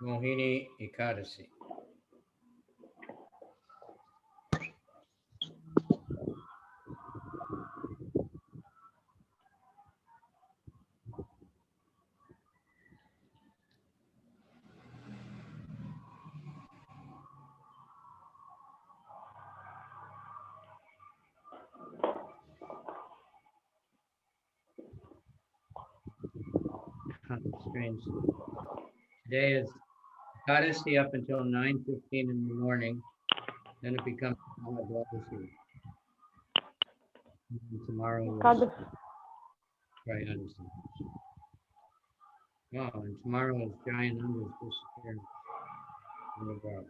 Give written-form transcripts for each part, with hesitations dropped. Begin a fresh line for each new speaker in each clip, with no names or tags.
Mohini Ekadashi. Strange. Today is Ekadashi up until 9:15 in the morning. Then it becomes Mahadvashi. Tomorrow is Triadashi. Oh, and tomorrow is Jayananda's disappearance in the world.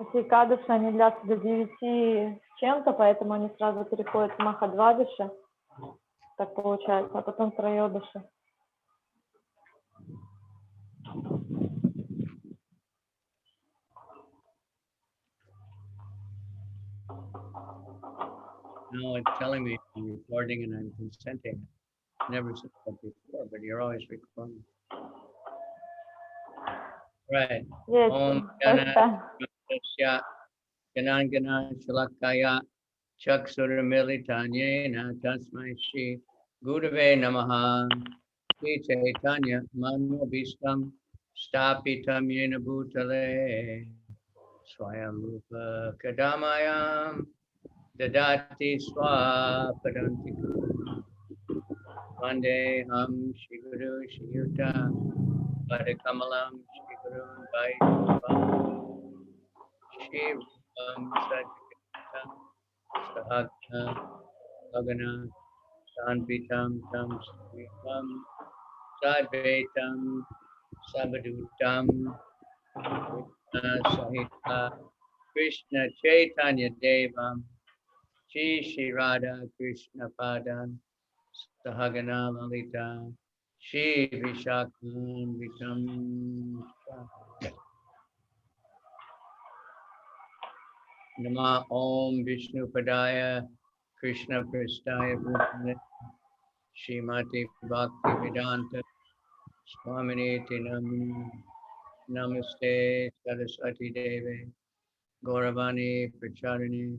Эти Экадаши, они длятся до 9 с чем-то, поэтому они сразу переходят в Махадвадаши, так получается, а потом Троёдаши.
No, it's telling me I'm recording and I'm consenting. Never said that before, but you're always recording. Right. Om Ganasya Ganangana Shalakaya Chaksuramilitanyena Tasmai Shri Gurave Namaha Shri Chaitanya Manobishtam Stapitam Yena Bhutale Swayam Rupa Kadamayam Dadati Swapadantika Vande Ham Shri Guru Shri Yuta Padakamalam Shri Guru Vaishnava Shri Rupam Sajjata Sahagna Bhagana Sanpitam Tam Srivam Sadvaitam Sabadutam Sahita Krishna Chaitanya Devam Shri Radha Krishna Padan Sahagana Lalita Shri Vishakam Vikam Nama Om Vishnu Padaya Krishna Prestaya Bhutale Srimati Bhakti Vedanta Swami Namini Namaste Saraswati Deve Gauravani Pracharini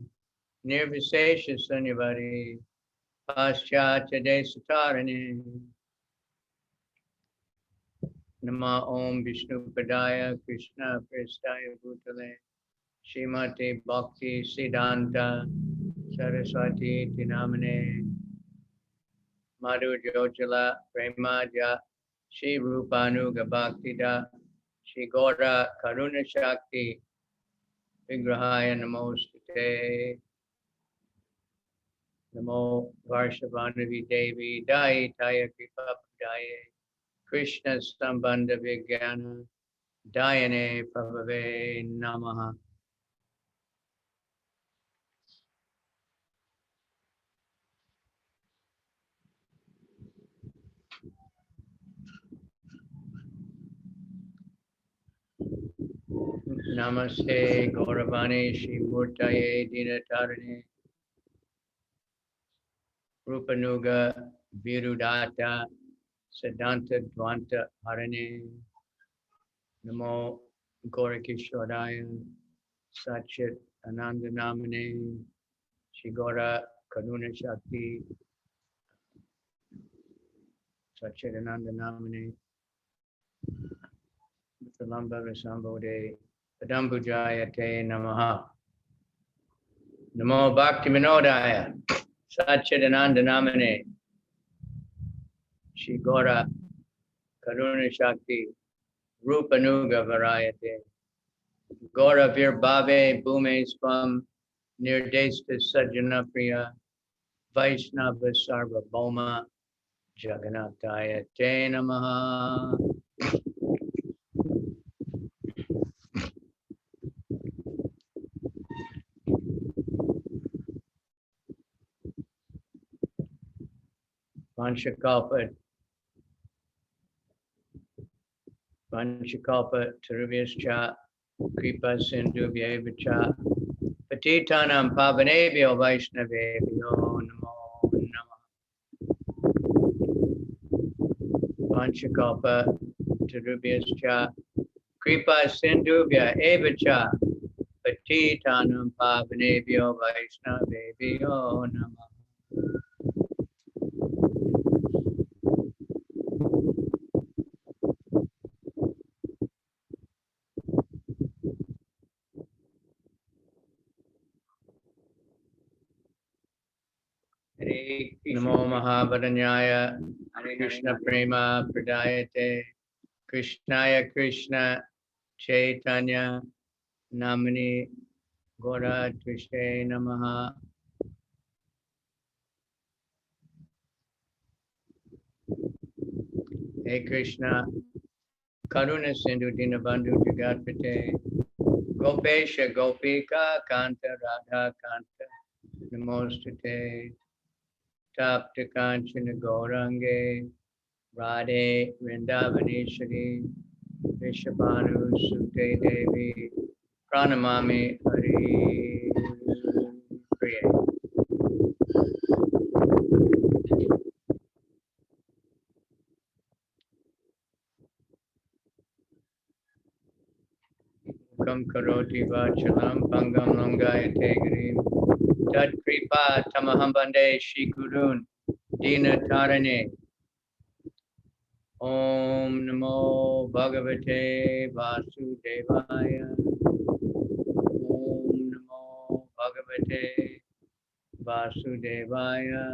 Nirvisesha Sunyavadi Paschatya Desatarani Nama Om Vishnu Padaya Krishna Prestaya Bhutale Srimati Bhakti Siddhanta Saraswati Tinamane Madhu Jojala Premaja Shri Rupanuga Bhaktida Shri Gora Karuna Shakti Vigrahaya Namostate Namo Varshavanavi Devi Dai Taya Kripa Daye Krishna Sambandha Vijnana Dayane Prabhave Namaha. Namaste Gauravani Shri Murtaye Dinatarane Rupanuga Virudata Siddhanta Dvanta Harane Namo Gorakishwaraya Satchit Ananda Namane Shri Gora Karuna Shakti Satchit Ananda Namane Salamba Rasambode Padambujaya Te Namaha Namo Bhakti Vinodaya Satchidananda Namane Shri Gora Karuna Shakti Rupanuga Varayate Gora Vir Bhave Bhume Swam Nirdesta Sajjana Priya Vaishnava Sarva Bhoma Jagannathaya Te Namaha. Vanchakalpa Tarubhyascha Kripa Sindhubhyacha Patitanam Pavanebhyo Vaishnavebhyo Namo Namah. Vanchakalpa Tarubhyascha Kripa Sindhubhya Evacha Patitanam Pavanebhyo Vaishnavebhyo Namah. Namo Mahabharanyaya Krishna Prema Pradayate Krishnaya Krishna Chaitanya Namani Gora Trishe Namaha. Hey Krishna Karuna Sindhu Dinabandhu Jagatpate Gopesha Gopika Kanta Radha Kanta Namostate Tapta Kanchana Gaurange Radhe Vrindavaneshwari Vishabhanu Sute Devi Pranamami Hari Priya. Kam karoti vachalam pangam langayate grim Tad kripa tamaham bande shikurun dina tarane. Om Namo Bhagavate Vasudevaya. Om Namo Bhagavate Vasudevaya.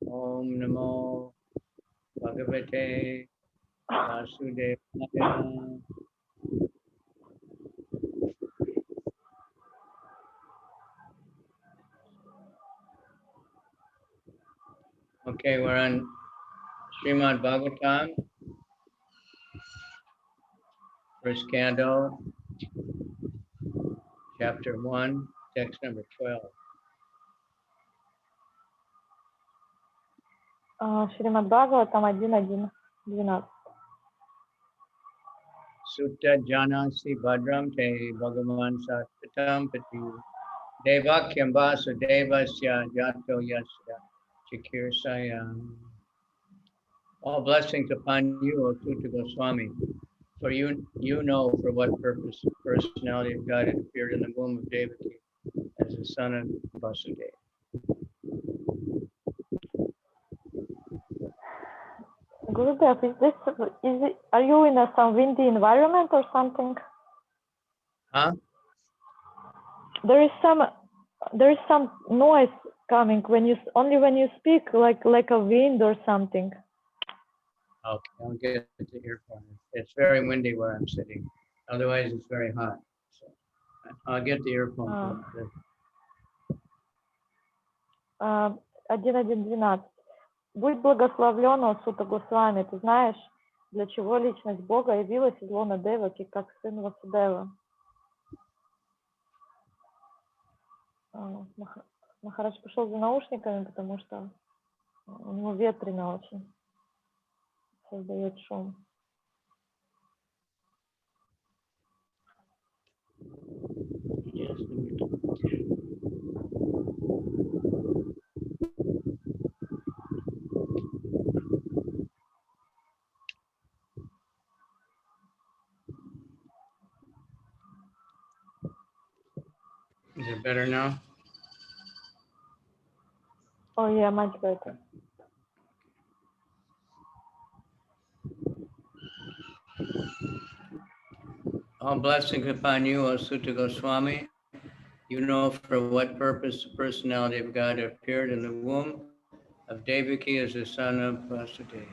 Om Namo Bhagavate Vasudevaya. Okay, we're on Srimad Bhagavatam, first canto, chapter 1, text number 12.
Шримад Бхагаватам 1.1.12.
Sutta Janasi Bhadram Te Bhagavan Satpatam Pati Devakyam Vasudevasya Jato Yasya Chikirsayam. All blessings upon you, O Sutta Goswami, for you know for what purpose the personality of God had appeared in the womb of Devaki as the son of Vasudeva.
Gurudev, are you in some windy environment or something?
Huh?
There is some noise coming when you speak, like a wind or something.
Okay, I'll get the earphones. It's very windy where I'm sitting. Otherwise, it's very hot. So I'll get the earphones.
1.1.12. Будь благословлен, о Сута Госвами. Ты знаешь, для чего личность Бога явилась из лона Деваки, как сын Васудева? Махарадж пошел за наушниками, потому что у него ветрено очень. Создает шум.
Yes. Is it better now?
Oh yeah, much better.
All blessings upon you, O Sutta Goswami. You know for what purpose the personality of God appeared in the womb of Devaki as the son of Vasudeva.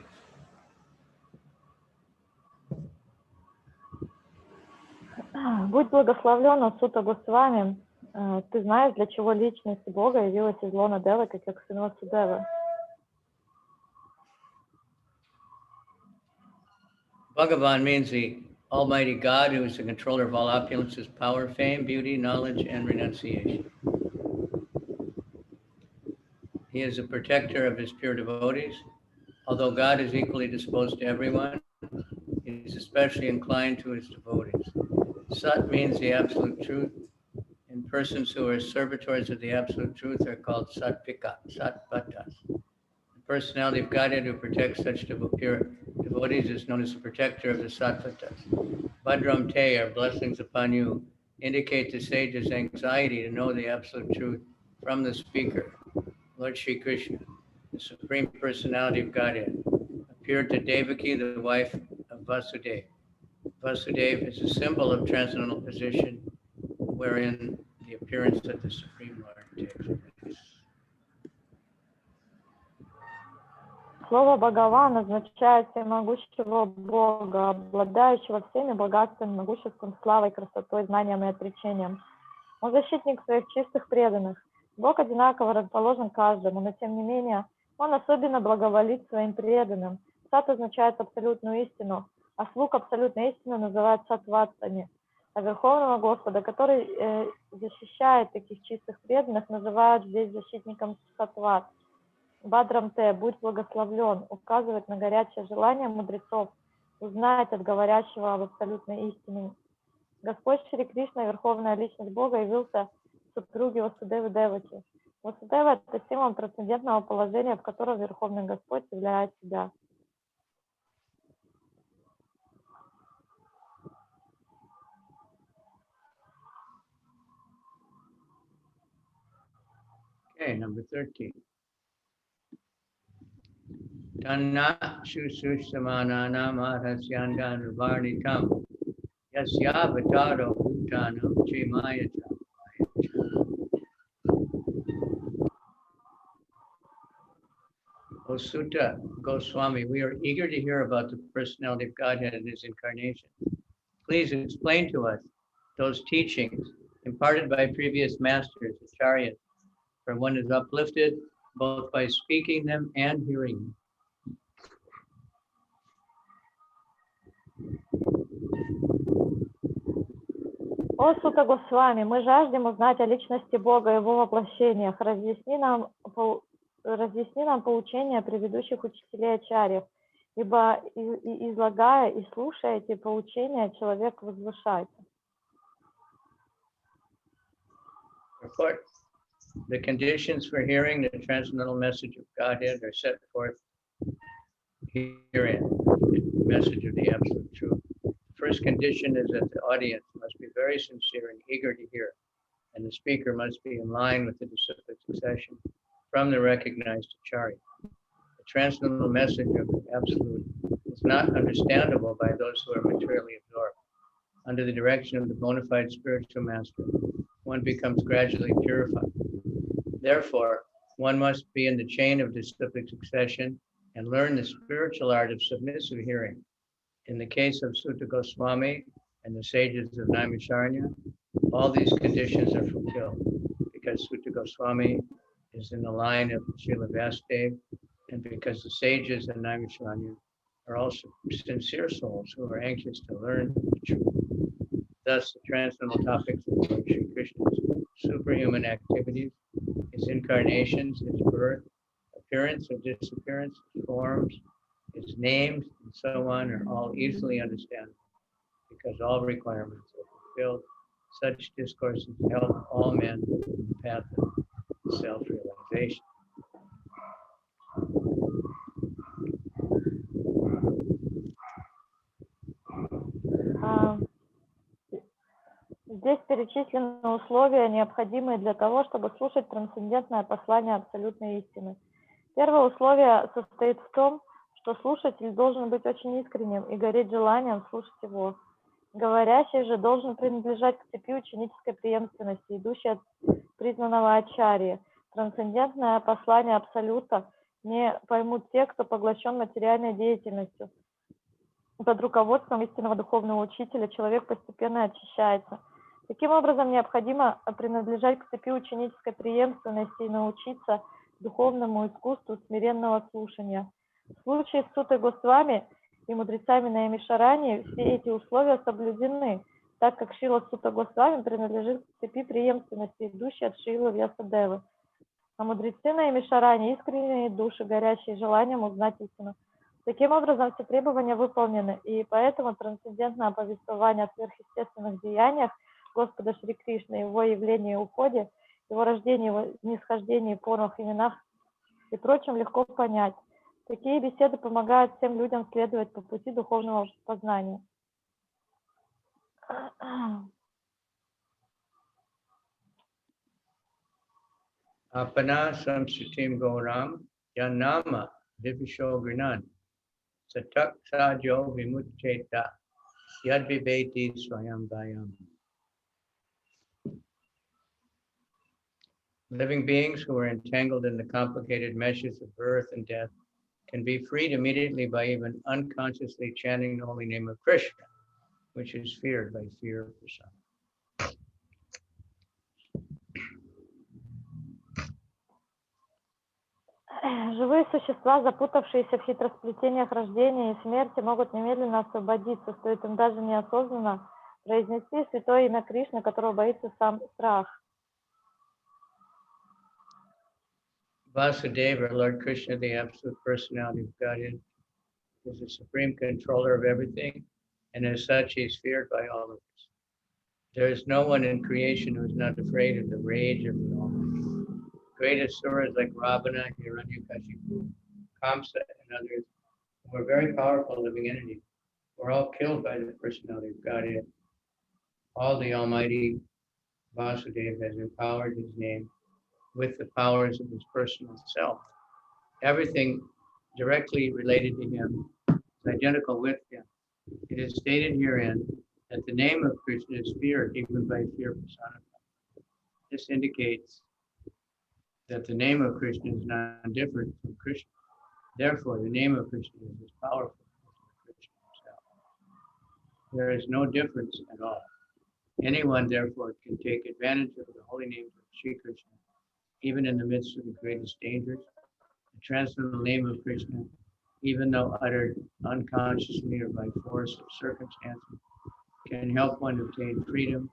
Будь благословлен, о Сута Госвами. Ты знаешь, для чего личность Бога явилась из лона Деваки, как сын Васудева.
Bhagavan means the Almighty God, who is the controller of all opulences, power, fame, beauty, knowledge, and renunciation. He is the protector of his pure devotees. Although God is equally disposed to everyone, he is especially inclined to his devotees. Sat means the absolute truth, and persons who are servitors of the absolute truth are called Sattvika, Sattvatas. The personality of Godhead who protects such pure devotees is known as the protector of the Sattvatas. Bhadram Te, our blessings upon you, indicate the sage's anxiety to know the absolute truth from the speaker. Lord Shri Krishna, the Supreme Personality of Godhead, appeared to Devaki, the wife of Vasudeva. Vasudeva is a symbol of transcendental position wherein the appearance of the Supreme Lord takes place.
Слово Бхагаван означает всемогущего Бога, обладающего всеми богатствами, могуществом, славой, красотой, знанием и отречением. Он защитник своих чистых преданных. Бог одинаково расположен каждому, но тем не менее Он особенно благоволит своим преданным. Сат означает абсолютную истину, а слуг абсолютной истины называют сатватсами. А Верховного Господа, который защищает таких чистых преданных, называют здесь защитником сатват. Бадрам Те, будь благословлен, указывает на горячее желание мудрецов узнать от говорящего об абсолютной истине. Господь Шри Кришна, Верховная Личность Бога, явился супруге Васудевы Деваки. Васудева – это символ трансцендентного положения, в котором Верховный Господь являет себя.
Okay, number 13. Tanna Shusushamanana Mahasyandan Varnitam Yasyavataro Bhutanam Chimayata. O Sutta Goswami, we are eager to hear about the personality of Godhead and his incarnation. Please explain to us those teachings imparted by previous masters, acharyas, for one is uplifted both by speaking them and hearing them.
О Сутта Госвами, мы жаждем узнать о личности Бога и его воплощениях. Разъясни нам поучения предыдущих учителей ачарьев, ибо излагая и слушая эти поучения, человек возвышается.
The conditions for hearing the transcendental message of Godhead are set forth herein, the message of the absolute truth. The first condition is that the audience must be very sincere and eager to hear, and the speaker must be in line with the disciplic succession from the recognized acharya. The transcendental message of the absolute is not understandable by those who are materially absorbed. Under the direction of the bona fide spiritual master, one becomes gradually purified. Therefore, one must be in the chain of disciplic succession and learn the spiritual art of submissive hearing. In the case of Sutta Goswami and the sages of Naimisharanya, all these conditions are fulfilled because Sutta Goswami is in the line of Srila Vasudev, and because the sages of Naimisharanya are also sincere souls who are anxious to learn the truth. Thus, the transcendental topics of Lord Shri Krishna's superhuman activities, his incarnations, his birth, appearance or disappearance, his forms, his names, and so on are all easily understandable because all requirements are fulfilled. Such discourses help all men in the path of self-realization.
Здесь перечислены условия, необходимые для того, чтобы слушать трансцендентное послание абсолютной истины. Первое условие состоит в том, что слушатель должен быть очень искренним и гореть желанием слушать его. Говорящий же должен принадлежать к цепи ученической преемственности, идущей от признанного ачарьи. Трансцендентное послание Абсолюта не поймут те, кто поглощен материальной деятельностью. Под руководством истинного духовного учителя человек постепенно очищается. Таким образом, необходимо принадлежать к цепи ученической преемственности и научиться духовному искусству смиренного слушания. В случае с Суттой Госвами и мудрецами Наймишарани все эти условия соблюдены, так как Шрила Сутта Госвами принадлежит к цепи преемственности, идущей от Шрилы Вьясадевы. А мудрецы Наймишарани — искренние души, горящие желанием узнать истину. Таким образом, все требования выполнены, и поэтому трансцендентное повествование о сверхъестественных деяниях Господа Шри Кришны, его явлении и уходе, его рождении, его нисхождении, формах, именах и прочим легко понять. Такие беседы помогают всем людям следовать по пути духовного познания.
Apana samsutim goram yanama divisho grinan satak sajo vimucheta yad viveti swayam vayam. Living beings who are entangled in the complicated meshes of birth and death can be freed immediately by even unconsciously chanting the holy name of Krishna, which is feared by fear for some.
Живые существа, запутавшиеся в хитросплетениях рождения и смерти, могут немедленно освободиться, стоит им даже неосознанно произнести святое имя Кришны, которого боится сам страх.
Vasudeva, Lord Krishna, the absolute personality of Godhead, is the supreme controller of everything, and as such, he is feared by all of us. There is no one in creation who is not afraid of the rage of the Almighty. Great asuras like Ravana, Hiranyakashipu, Kamsa, and others, who are very powerful living entities, were all killed by the personality of Godhead. All the Almighty Vasudeva has empowered his name with the powers of his personal self. Everything directly related to him is identical with him. It is stated herein that the name of Krishna is feared even by fear personified. This indicates that the name of Krishna is not different from Krishna. Therefore, the name of Krishna is as powerful as Krishna himself. There is no difference at all. Anyone, therefore, can take advantage of the holy names of Sri Krishna, even in the midst of the greatest dangers. The transcendental name of Krishna, even though uttered unconsciously or by force of circumstances, can help one obtain freedom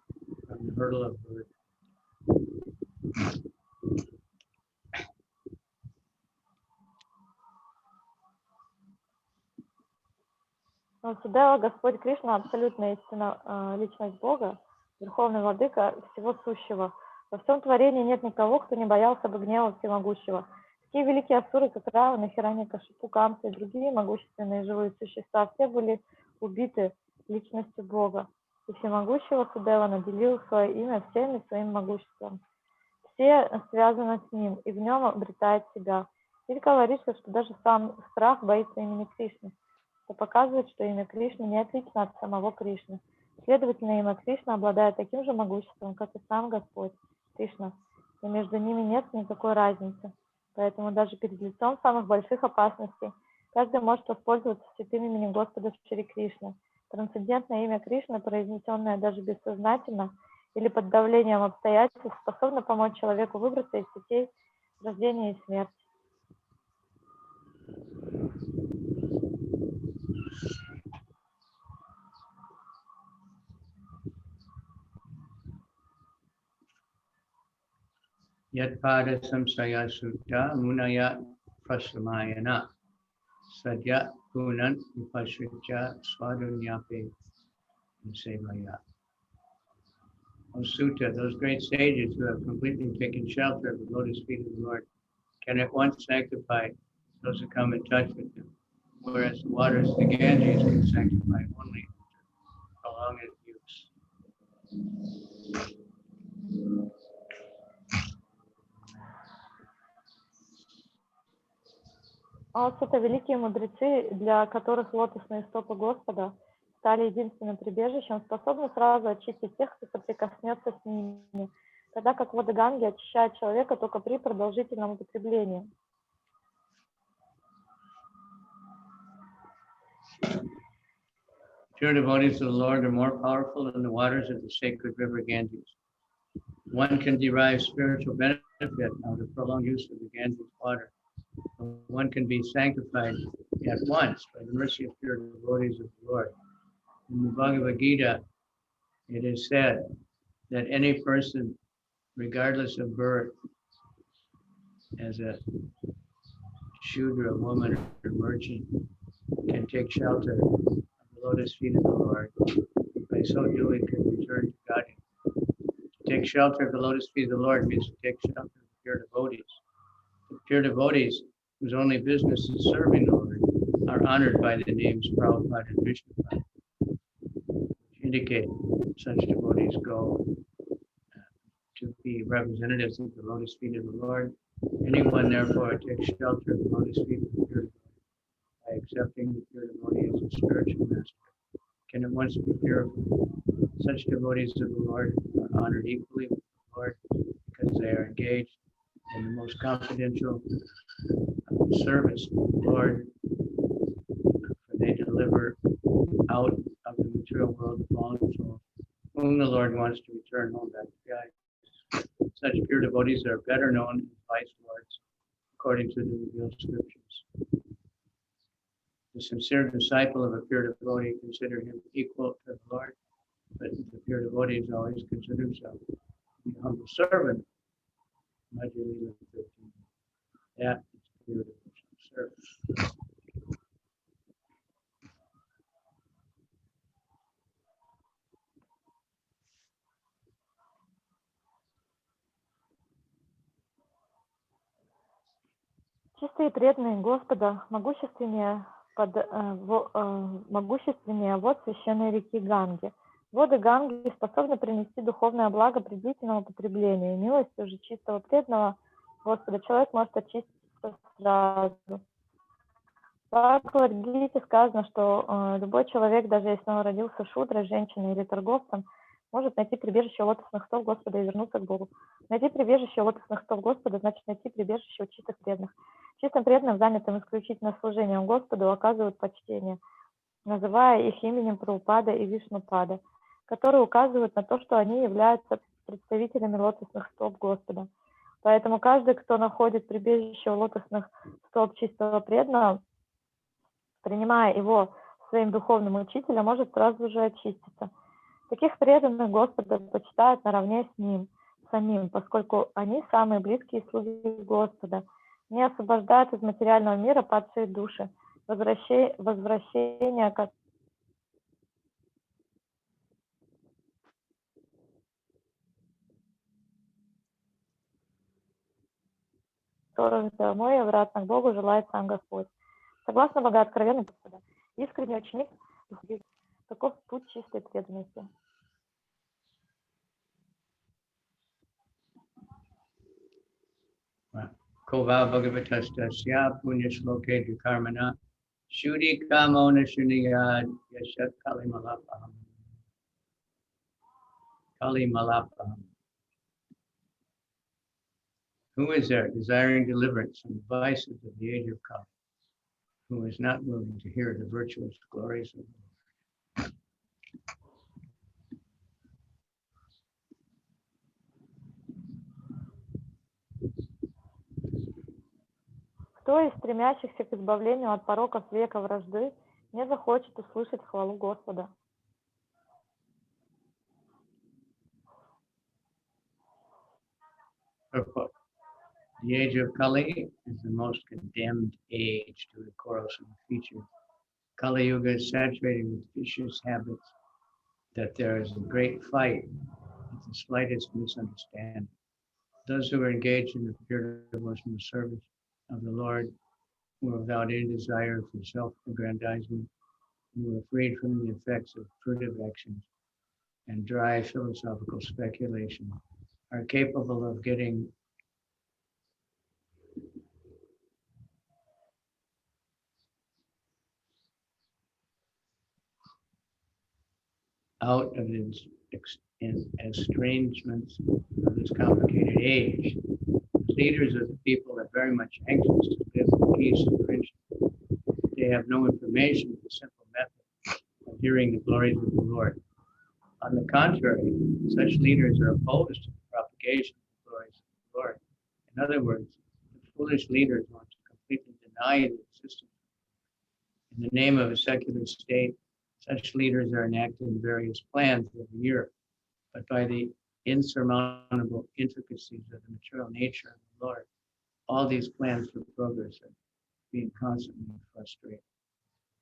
from the hurdle of birth.
Васудева, Господь Кришна, абсолютная истина, личность Бога, Верховный Владыка всего сущего. Во всем творении нет никого, кто не боялся бы гнева всемогущего. Такие великие асуры, как Равана, Хираньякашипу, Камса и другие могущественные живые существа, все были убиты личностью Бога. И всемогущий Васудева наделил свое имя всеми своим могуществом. Все связаны с ним, и в нем обретает себя. Здесь говорится, что даже сам страх боится имени Кришны. Это показывает, что имя Кришны не отлично от самого Кришны. Следовательно, имя Кришна обладает таким же могуществом, как и сам Господь Кришна, и между ними нет никакой разницы. Поэтому даже перед лицом самых больших опасностей каждый может воспользоваться святым именем Господа Шри Кришны. Трансцендентное имя Кришны, произнесенное даже бессознательно или под давлением обстоятельств, способно помочь человеку выбраться из сетей рождения и смерти.
Yatpada samsaya sutta munaya prasamayana sadya gunan upashricha swadunyape sevaya. O Sutta, those great sages who have completely taken shelter of the lotus feet of the Lord can at once sanctify those who come in touch with them, whereas the waters of the Ganges can sanctify only after prolonged use.
Это великие мудрецы, для которых лотосные стопы Господа стали единственным прибежищем, способны сразу очистить тех, кто соприкоснется с ними, тогда как воды Ганги очищают человека только при продолжительном употреблении.
Pure devotees of the Lord are more powerful than the waters of the sacred river Ganges. One can derive spiritual benefit out of prolonged use of the Ganges water. One can be sanctified at once by the mercy of pure devotees of the Lord. In the Bhagavad Gita, it is said that any person, regardless of birth, as a Shudra, woman, or merchant, can take shelter of the lotus feet of the Lord. By so doing, can return to God. To take shelter of the lotus feet of the Lord means to take shelter of pure devotees. The pure devotees whose only business is serving the Lord, are honored by the names Prabhupada and Vishnupada, which indicate such devotees go to be representatives of the lotus feet of the Lord. Anyone, therefore, takes shelter of the lotus feet of the pure devotee by accepting the pure devotee as a spiritual master, can at once be purified. Such devotees of the Lord are honored equally with the Lord because they are engaged in the most confidential service of the Lord, for they deliver out of the material world the fallen souls, whom the Lord wants to return home back to God. Such pure devotees are better known as vice lords, according to the revealed scriptures. The sincere disciple of a pure devotee considers him equal to the Lord, but the pure devotee always considers himself the humble servant. That is pure devotional service.
Чистые преданные Господа, могущественнее вод священной реки Ганги. Воды Ганги способны принести духовное благо при длительном употреблении. Милостью же чистого преданного Господа человек может очиститься сразу. В Бхагавад-гите сказано, что любой человек, даже если он родился шудрой, женщиной или торговцем, может найти прибежище у лотосных стоп Господа и вернуться к Богу. Найти прибежище у лотосных стоп Господа значит найти прибежище у чистых преданных. Чистым преданным, занятым исключительно служением Господу, оказывают почтение, называя их именем Прабхупада и Вишнупада, которые указывают на то, что они являются представителями лотосных стоп Господа. Поэтому каждый, кто находит прибежище у лотосных стоп чистого преданного, принимая его своим духовным учителем, может сразу же очиститься. Таких преданных Господа почитают наравне с ним самим, поскольку они самые близкие слуги Господа. Не освобождают из материального мира падшие души, возвращение которых домой и обратно к Богу желает сам Господь. Согласно богооткровенным Господа, искренний ученик, таков путь чистой преданности.
Kova Bhagavatastasya Punyashloke Karmana Shudi Kamona Shuniyad Yashat Kali Malapaham. Kali Malapaham. Who is there desiring deliverance from the vices of the age of Kali, who is not willing to hear the virtuous glories of the Lord?
Кто из стремящихся к избавлению от пороков века вражды не захочет услышать хвалу Господа?
The age of Kali is the most condemned age due to corrosive features. Kali Yuga is saturated with vicious habits, that there is a great fight with the slightest misunderstanding. Those who are engaged in the pure devotional service of the Lord, who are without any desire for self-aggrandizement, who are freed from the effects of furtive actions and dry philosophical speculation, are capable of getting out of its estrangements of this complicated age. The leaders of the people are very much anxious to live in peace and friendship. They have no information of the simple method of hearing the glories of the Lord. On the contrary, such leaders are opposed to the propagation of the glories of the Lord. In other words, the foolish leaders want to completely deny the existence. In the name of a secular state, such leaders are enacting various plans every year, but by the insurmountable intricacies of the material nature of the Lord, all these plans for progress are being constantly frustrated.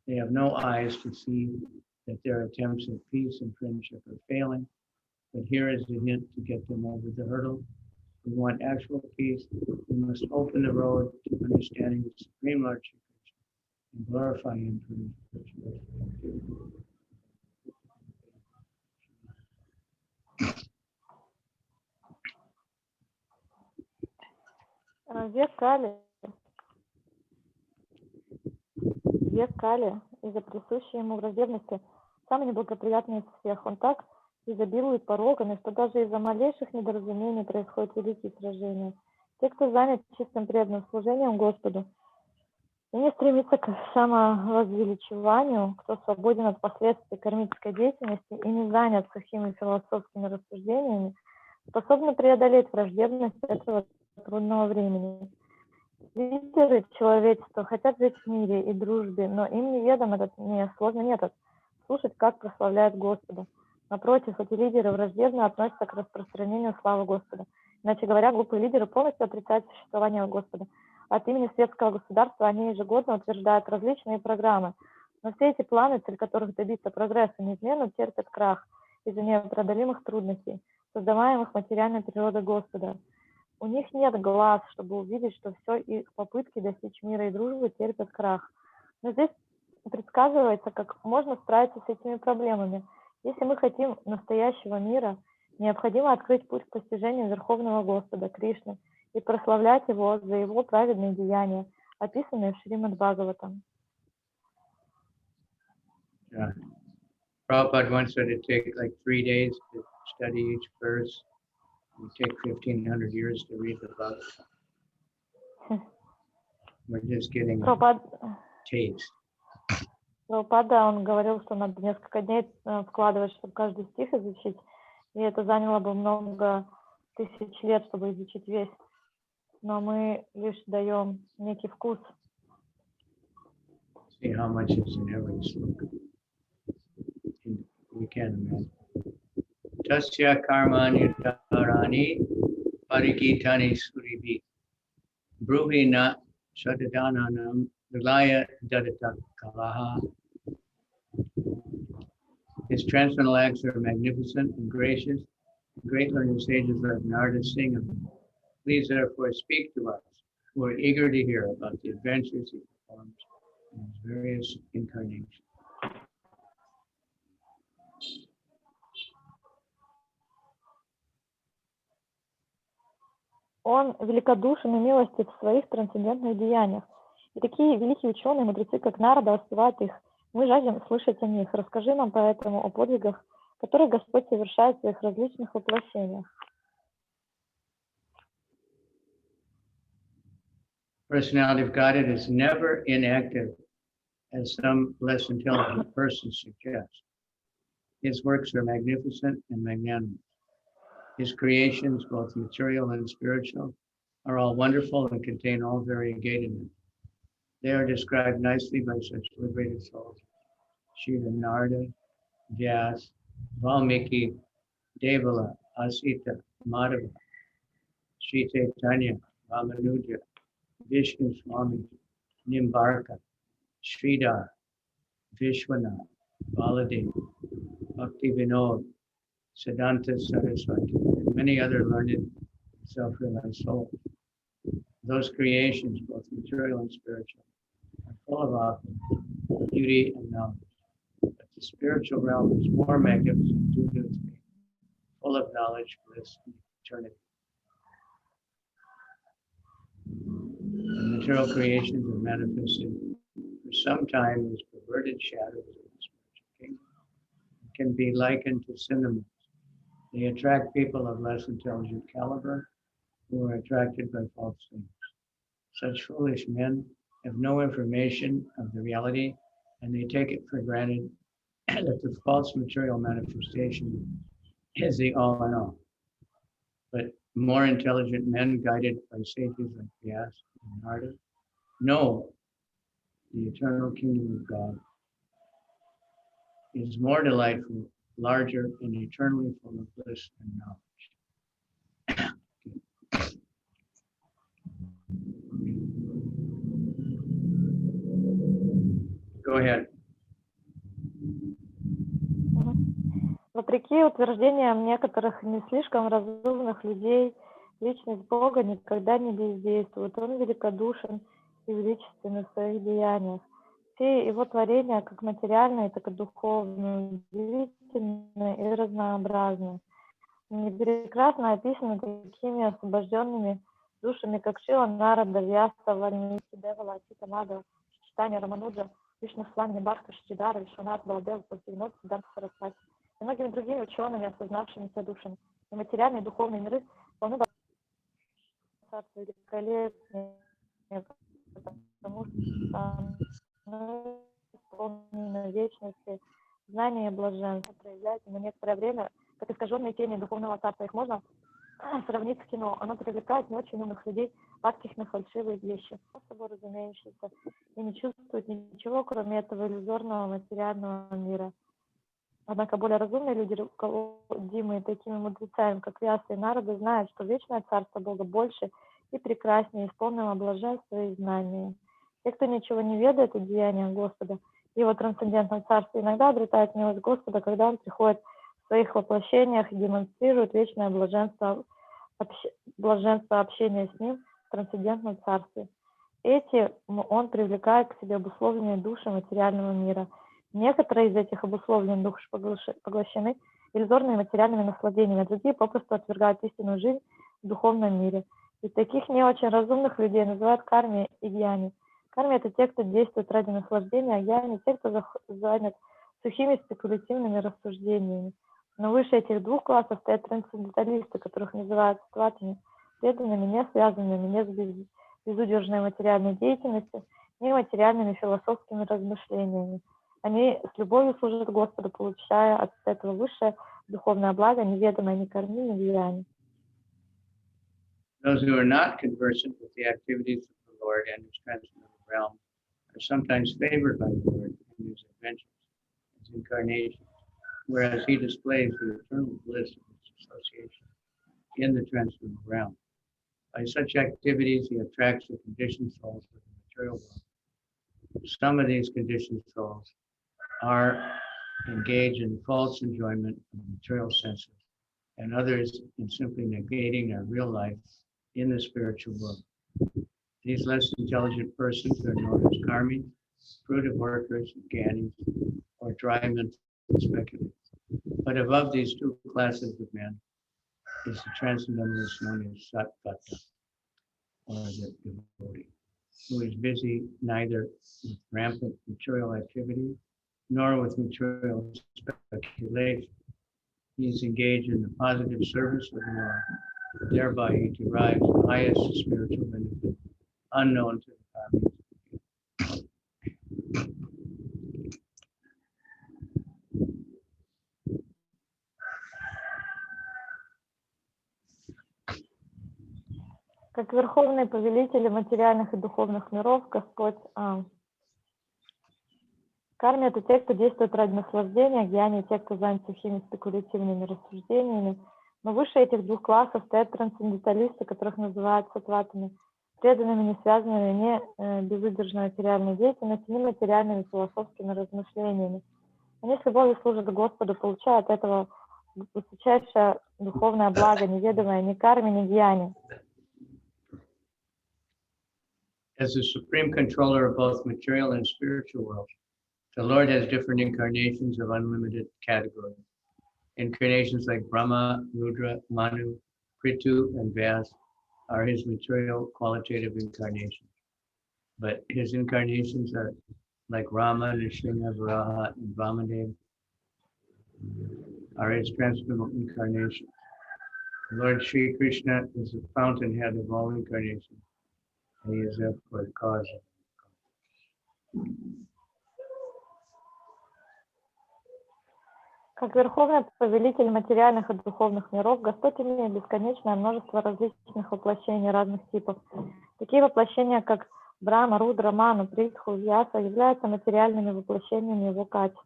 They have no eyes to see that their attempts at peace and friendship are failing, but here is a hint to get them over the hurdle. we want actual peace, we must open the road to understanding the Supreme Lord Shri Krishna and glorify Him for His virtuous.
Век Кали из-за присущей ему враждебности самый неблагоприятный из всех. Он так изобилует пороками, что даже из-за малейших недоразумений происходят великие сражения. Те, кто занят чистым преданным служением Господу и не стремится к самовозвеличиванию, кто свободен от последствий кармической деятельности и не занят сухими философскими рассуждениями, способны преодолеть враждебность этого трудного времени. Лидеры человечества хотят жить в мире и дружбе, но им неведом этот сложный метод – слушать, как прославляют Господа. Напротив, эти лидеры враждебно относятся к распространению славы Господа. Иначе говоря, глупые лидеры полностью отрицают существование Господа. От имени светского государства они ежегодно утверждают различные программы. Но все эти планы, цель которых добиться прогресса, неизменно терпят крах из-за непреодолимых трудностей, создаваемых материальной природой Господа. У них нет глаз, чтобы увидеть, что все их попытки достичь мира и дружбы терпят крах. Но здесь предсказывается, как можно справиться с этими проблемами. Если мы хотим настоящего мира, необходимо открыть путь к постижению Верховного Господа, Кришны, и прославлять Его за Его праведные деяния, описанные в Шримад Бхагаватам.
Yeah. Prabhupada once said it take like 3 days to study each verse. It would take 1,500 years to read the Bhagavatam. We're just getting a taste.
Прабхупада, он говорил, что надо несколько дней вкладывать, чтобы каждый стих изучить, и это заняло бы много тысяч лет, чтобы изучить весь. Но мы лишь даем некий вкус.
See how much is in every sloka. We can't imagine. Tasya karmani tarani parikitani suribi bruhi na shadadananam vilaya dadata kalaha. His transcendental acts are magnificent and gracious. Great learned sages like Narada sing of them. Please therefore speak to us, who are eager to hear about the adventures he performs in his various incarnations.
Он великодушен и милостив в своих трансцендентных деяниях. И такие великие ученые, мудрецы, как Нарада, воспевают их. Мы жаждем слышать о них. Расскажи нам поэтому о подвигах, которые Господь совершает в своих различных воплощениях.
Personality of Godhead is never inactive, as some less intelligent persons suggest. His works are magnificent and magnanimous. His creations, both material and spiritual, are all wonderful and contain all variegatedness. They are described nicely by such liberated souls. Srila Narada, Vyas, Valmiki, Devala, Asita, Madhava, Sri Chaitanya, Ramanuja, Vishnu Swami, Nimbarka, Sridhar, Vishwanath, Baladev, Bhakti Vinod, Siddhanta Saraswati, and many other learned self-realized souls. Those creations, both material and spiritual, are full of opulence, beauty, and knowledge. But the spiritual realm is more magnificent due to its being full of knowledge, bliss, and eternity. The material creations are manifested for some time as perverted shadows of the spiritual kingdom. It can be likened to cinemas. They attract people of less intelligent caliber who are attracted by false things. Such foolish men have no information of the reality, and they take it for granted that the false material manifestation is the all in all. But more intelligent men, guided by sages like Vyas and Narada, know the eternal kingdom of God is more delightful, larger, and eternally full of bliss and knowledge. Go ahead.
Вопреки утверждениям некоторых не слишком разумных людей, Личность Бога никогда не бездействует, Он великодушен и величественен в своих деяниях. Все Его творения, как материальные, так и духовные, удивительны и разнообразны. Они прекрасно описаны такими освобожденными душами, как Шила, Нарада, Вьяса, Вальмики, Девала, Атита, Мада, Читания, Рамануджа, Вишну, Свами, Бхакта, Шридара, Вишванат, Баладева, Пасивинот, Сиданта, Сарасвати и многими другими учеными, осознавшимися душами. И материальные и духовные миры полны царства великолепия, потому что оно исполнено вечности, знания и блаженства проявляется на некоторое время, как искаженные тени духовного царства. Их можно сравнить с кино. Оно привлекает не очень умных людей, падких на фальшивые вещи, собой разумеющиеся, и не чувствуют ничего, кроме этого иллюзорного материального мира. Однако более разумные люди, руководимые такими мудрецами, как Вьяса и Нарада, знают, что вечное царство Бога больше и прекраснее, исполнено блаженства и знания. Те, кто ничего не ведает о деяниях Господа и Его трансцендентном царстве, иногда обретают милость Господа, когда Он приходит в своих воплощениях и демонстрирует вечное блаженство общения с Ним в трансцендентном царстве. Эти Он привлекает к себе обусловленные души материального мира. Некоторые из этих обусловленных душ поглощены иллюзорными материальными наслаждениями, а другие попросту отвергают истинную жизнь в духовном мире. И таких не очень разумных людей называют карми и гьяни. Карми — это те, кто действует ради наслаждения, а гьяни — те, кто занят сухими спекулятивными рассуждениями. Но выше этих двух классов стоят трансценденталисты, которых называют сватами, преданными, не связанными ни с безудержной материальной деятельностью, ни материальными философскими размышлениями. Они с любовью служат Господу, получая от этого высшее духовное благо, неведомое ни карми, ни гьяни.
Those who are not conversant with the activities of the Lord and His transcendental realm are sometimes favored by the Lord in His adventures, His incarnations, whereas He displays the eternal bliss of His association in the transcendental realm. By such activities, He attracts the conditioned souls of the material world. Some of these conditioned souls are engaged in false enjoyment of material senses, and others in simply negating their real life in the spiritual world. These less intelligent persons are known as karmis, fruitive workers, gyanis, or dry mental speculators. But above these two classes of men is the transcendentalist known as satvata, or the devotee, who is busy neither with rampant material activity nor with material speculation. He is engaged in the positive service of the Lord. Thereby he derives the highest spiritual benefit unknown to the karmis.
Как верховный повелитель материальных и духовных миров, Господь карми — это те, кто действует ради наслаждения, гьяни — те, кто занят сухими спекулятивными рассуждениями. Но выше этих двух классов стоят трансценденталисты, которых называют сатватами, преданными, не связанными ни безудержной материальной деятельностью, ни материальными философскими размышлениями. Они с любовью служат Господу, получая от этого высочайшее духовное благо, неведомое ни карме, ни гьяни.
As the supreme controller of both material and spiritual worlds, the Lord has different incarnations of unlimited category. Incarnations like Brahma, Rudra, Manu, Prithu, and Vyas are his material qualitative incarnations. But his incarnations are like Rama, Nrsimha, Varaha, and Vamadev are his transcendental incarnations. Lord Sri Krishna is the fountainhead of all incarnations, and he is therefore the cause of them.
Как верховный повелитель материальных и духовных миров, Господь имеет бесконечное множество различных воплощений разных типов. Такие воплощения, как Брахма, Рудра, Ману, Притху, Вьяса, являются материальными воплощениями его качеств.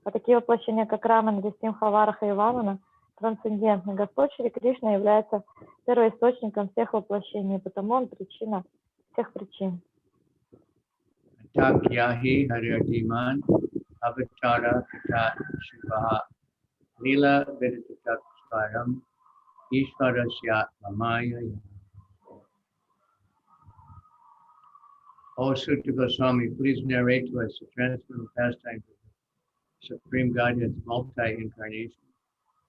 А такие воплощения, как Раман, Рисимха, Вараха и Вамана, трансцендентны. Господь Шри Кришна является первоисточником всех воплощений, потому он причина всех причин.
Takyahi Haryatiman Avatara Kata Shivaha Lila Viditaksparam Ishvarasya Maya. O Sutta Goswami, please narrate to us the transcendental pastimes of the Supreme Godhead's multi-incarnation,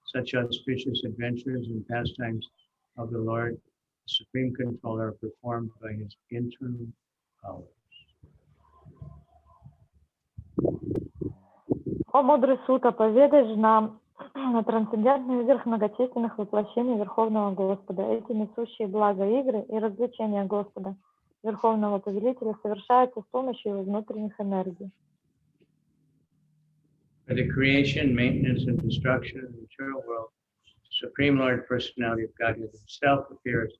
such auspicious adventures and pastimes of the Lord, the Supreme Controller, performed by his internal powers.
О мудрый Сута, поведай же нам на трансцендентных играх многочисленных воплощений Верховного Господа, эти несущие благо игры и развлечения Господа, Верховного Повелителя, совершаются с помощью его внутренних энергий.
For the creation, maintenance, and destruction of the material world, the Supreme Lord Personality of Godhead himself appears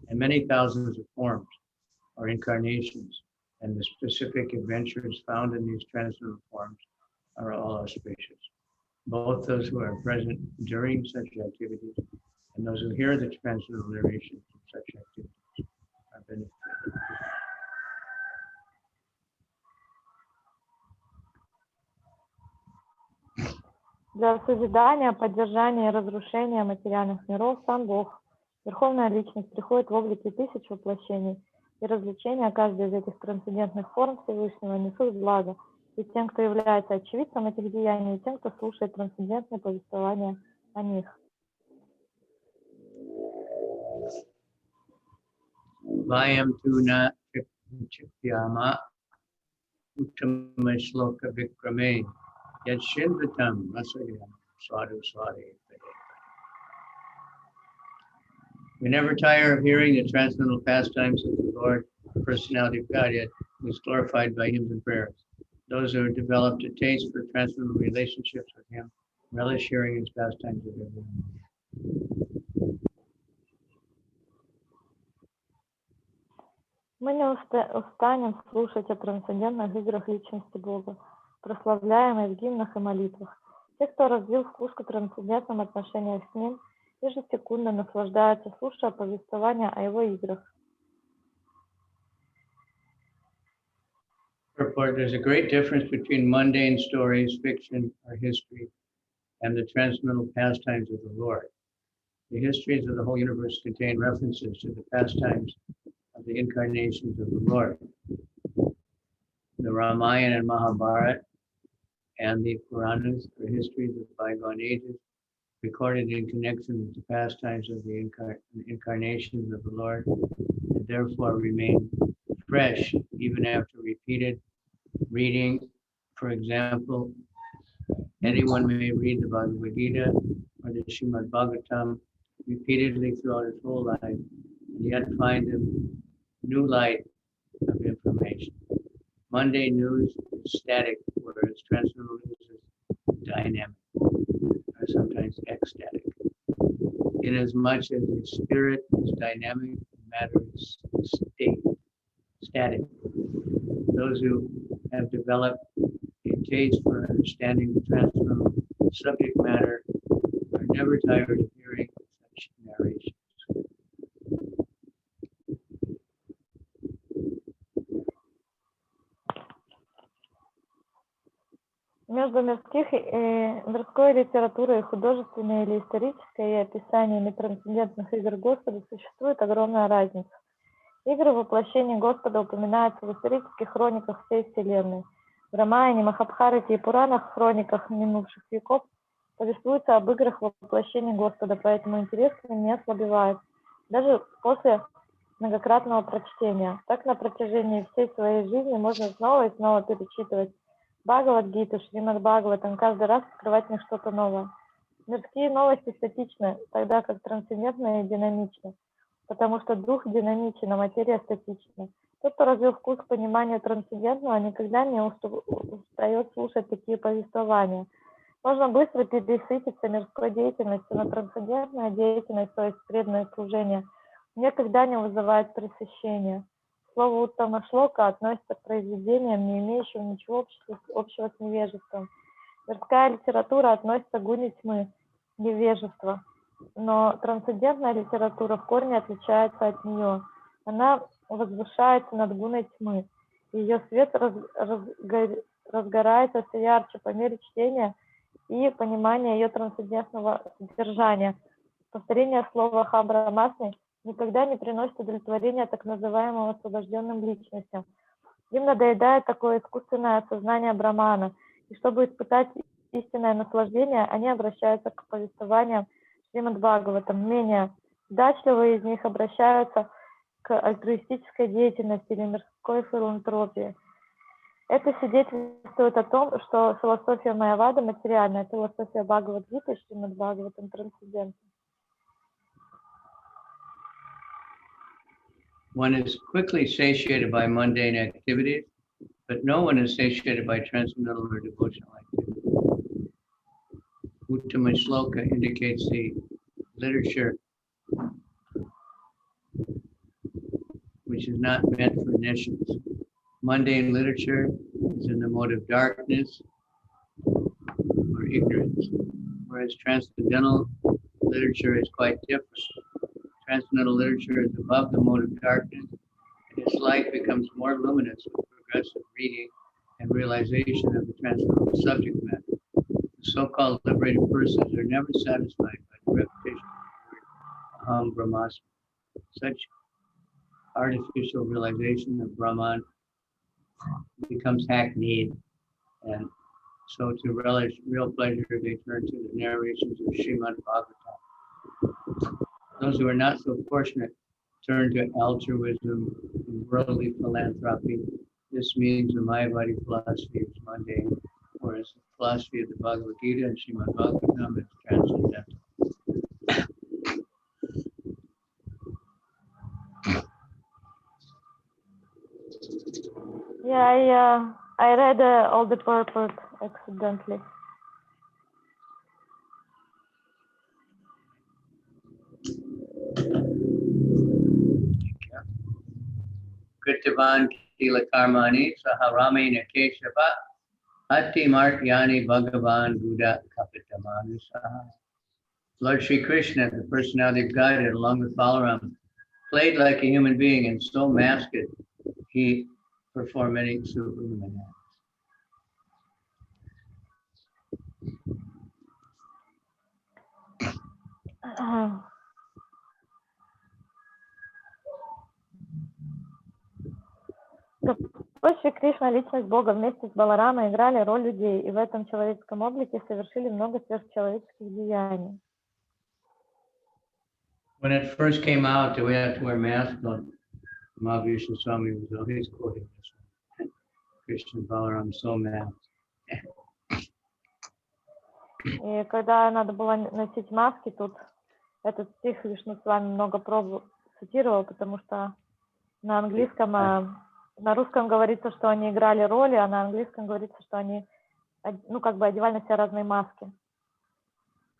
in many thousands of forms or incarnations, and the specific adventures found in these transcendental forms are all auspicious. Both those who are present during such activities and those who hear the transcendental narrations of such activities are benefited.
Для созидания, поддержания и разрушения материальных миров сам Бог, Верховная Личность, приходит в облике тысяч воплощений, и развлечения каждой из этих трансцендентных форм Всевышнего несут благо и тем, кто является очевидцем этих деяний, и тем, кто слушает трансцендентные повествования о них.
Vayam tuna chipyama uttama shloka vikrame yad shinvatam rasayam sadhu swade. We never tire of hearing the transcendental pastimes of the Lord, Personality of Godhead, who is glorified by hymns and prayers. Those who have developed a taste for transcendental relationships with him relish hearing his pastimes of everyone.
Мы не устанем слушать о трансцендентных играх личности Бога, прославляемой в гимнах и молитвах. Те, кто развил вкус к трансцендентным отношениям с Ним, ежесекундно наслаждаются, слушая повествования о Его играх.
Therefore, there's a great difference between mundane stories, fiction, or history, and the transcendental pastimes of the Lord. The histories of the whole universe contain references to the pastimes of the incarnations of the Lord. The Ramayana and Mahabharata and the Puranas are histories of bygone ages, recorded in connection with the pastimes of the incarnations of the Lord, and therefore remain fresh even after repeated reading. For example, anyone may read the Bhagavad Gita or the Srimad Bhagavatam repeatedly throughout his whole life, and yet find a new light of information. Mundane news is static, whereas transcendental news is dynamic, or sometimes ecstatic. Inasmuch as the spirit is dynamic, matter is static. Those who have developed a taste for understanding the transcendental subject matter are never tired of hearing such narrations.
Между мирской литературой, художественной или исторической, и описаниями трансцендентных игр Господа существует огромная разница. Игры воплощения Господа упоминаются в исторических хрониках всей Вселенной. В Рамаяне, Махабхарате и Пуранах, хрониках минувших веков, повествуется об играх воплощения Господа, поэтому интерес к ним не ослабевает, даже после многократного прочтения. Так на протяжении всей своей жизни можно снова и снова перечитывать Бхагавад-гиту, Шримад Бхагаватам, каждый раз открывать в них что-то новое. Мирские новости статичны, тогда как трансцендентные динамичны, потому что дух динамичен, а материя статична. Тот, кто развил вкус к пониманию трансцендентного, никогда не устает слушать такие повествования. Можно быстро пересытиться мирской деятельностью, но трансцендентная деятельность, то есть преданное служение, никогда не вызывает пресыщения. Слово «уттама шлока» относится к произведениям, не имеющим ничего общего с невежеством. Мирская литература относится к гуне тьмы, невежества. Но трансцендентная литература в корне отличается от нее. Она возвышается над гуной тьмы. Ее свет разгорается все ярче по мере чтения и понимания ее трансцендентного содержания. Повторение слова «хабрамасны» никогда не приносит удовлетворения так называемым освобожденным личностям. Им надоедает такое искусственное осознание Брамана, и чтобы испытать истинное наслаждение, они обращаются к повествованиям Шримад Бхагаватам. Менее удачливые из них обращаются к альтруистической деятельности или мирской филантропии. Это свидетельствует о том, что философия Майявады материальная, философия Бхагавад-гиты, Шримад Бхагаватам трансцендентна.
One is quickly satiated by mundane activities, but no one is satiated by transcendental or devotional activities. Uttama Shloka indicates the literature which is not meant for initiates. Mundane literature is in the mode of darkness or ignorance, whereas transcendental literature is quite different. Transcendental literature is above the mode of darkness, and its light becomes more luminous with progressive reading and realization of the transcendental subject matter. The so-called liberated persons are never satisfied by the repetition of the word Aham Brahmasmi. Such artificial realization of Brahman becomes hackneyed, and so to relish real pleasure, they turn to the narrations of Srimad Bhagavatam. Those who are not so fortunate turn to altruism and worldly philanthropy. This means the Mayavadi philosophy is mundane, whereas the philosophy of the Bhagavad Gita and Srimad Bhagavatam is transcendental.
Yeah, I read all the purport accidentally.
Kritavan Kila Karmani Saharami Nakeshava Ati Martyani Bhagavan Buddha Kapitamanu Saha. Lord Sri Krishna, the personality of Godhead, along with Balaram, played like a human being and so masked he performed many superhuman acts.
Господь Шри Кришна, личность Бога, вместе с Баларамой играли роль людей и в этом человеческом облике совершили много сверхчеловеческих деяний.
When it first came out that we had to wear masks, Mahavishnu Swami was always quoting this one. Krishna Balaram so masked.
И когда надо было носить маски, тут этот стих Вишну Свами много цитировал, потому что на английском, на русском говорится, что они играли роли, а на английском говорится, что они, ну, как бы одевали на себя разные маски.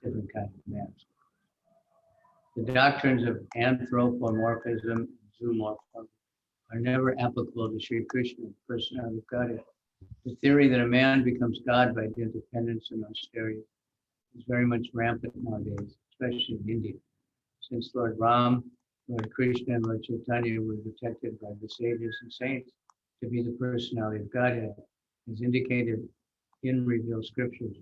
Different kind of masks. The doctrines of anthropomorphism and zoomorphism are never applicable to Sri Krishna, the personality of Godhead. The theory that a man becomes God by dependence and austerity is very much rampant nowadays, especially in India. Since Lord Ram, Lord Krishna, and Lord Chaitanya were detected by the sages and saints to be the personality of Godhead, as indicated in revealed scriptures.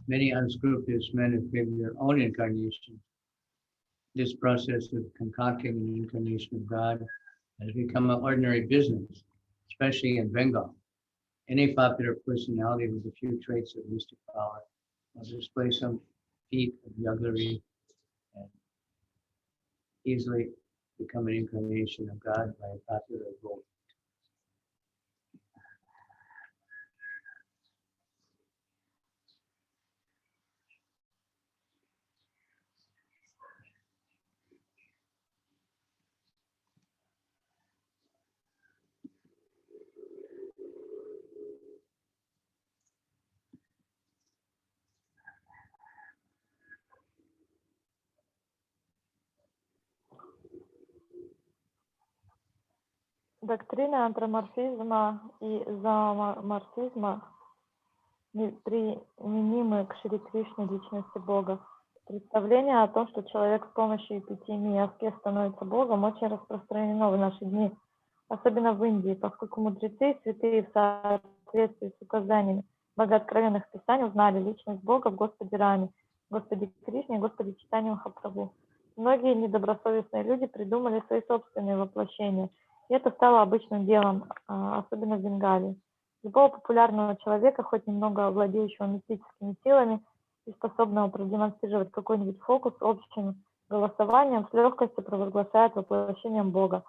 Many unscrupulous men have created their own incarnations. This process of concocting an incarnation of God has become an ordinary business, especially in Bengal. Any popular personality with a few traits of mystic power will display some feat of jugglery and easily become an incarnation of God by a popular vote.
Доктрины антроморфизма и зооморфизма применимы к Шри Кришне, личности Бога. Представление о том, что человек с помощью эпитемии и аскез становится Богом, очень распространено в наши дни, особенно в Индии, поскольку мудрецы и святые в соответствии с указаниями богооткровенных писаний узнали личность Бога в Господе Раме, Господе Кришне и Господе Чайтанье Махапрабху. Многие недобросовестные люди придумали свои собственные воплощения, и это стало обычным делом, особенно в Бенгалии. Любого популярного человека, хоть немного владеющего мистическими силами и способного продемонстрировать какой-нибудь фокус общим голосованием, с легкостью провозглашает воплощением Бога.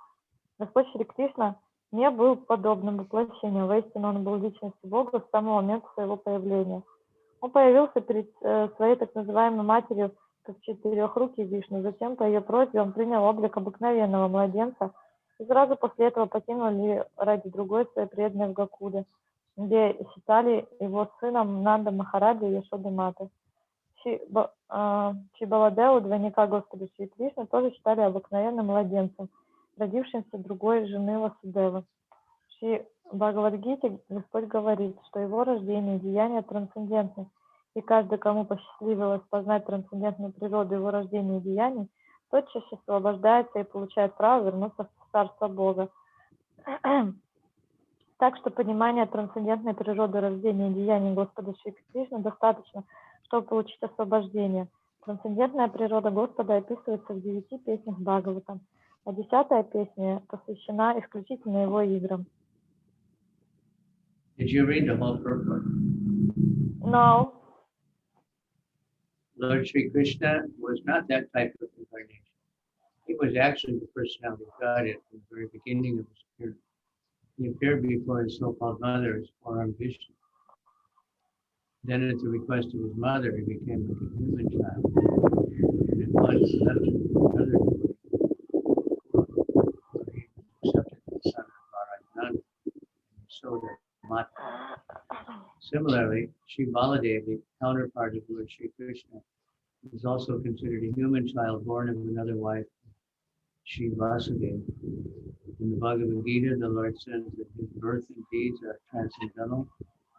Господь Шри Кришна не был подобным воплощением, воистину он был личностью Бога с самого момента своего появления. Он появился перед своей так называемой матерью, как четырехрукий Вишну. Затем, по ее просьбе, он принял облик обыкновенного младенца и сразу после этого покинули ради другой своей преданной в Гакуде, где считали его сыном Нанда Махараджа и Яшоды Маты. Чибаладеу, двойника Господа Шри Кришны, тоже считали обыкновенным младенцем, родившимся другой жены Васудевы. В Шри Бхагавадгите Господь говорит, что его рождение и деяния трансцендентны, и каждый, кому посчастливилось познать трансцендентную природу его рождения и деяний, тотчас освобождается и получает право вернуться в Царство Бога. Так что понимание трансцендентной природы рождения и деяний Господа Шри Кришны достаточно, чтобы получить освобождение. Трансцендентная природа Господа описывается в 9 песнях Бхагаватам, а 10-я песня посвящена исключительно его играм.
Did you read the whole purport?
No.
Lord Sri Krishna was not that type of incarnation. He was actually the personality of Godhead from the very beginning of his appearance. He appeared before his so-called mother as four-armed Vishnu. Then at the request of his mother, he became like a human child. And at once left another he accepted the son of Kavicandra and Yasoda Mata. Similarly, Sri Baladev, the counterpart of Lord Sri Krishna, is also considered a human child born of another wife, Sri Vasudeva. In the Bhagavad Gita, the Lord says that his birth and deeds are transcendental,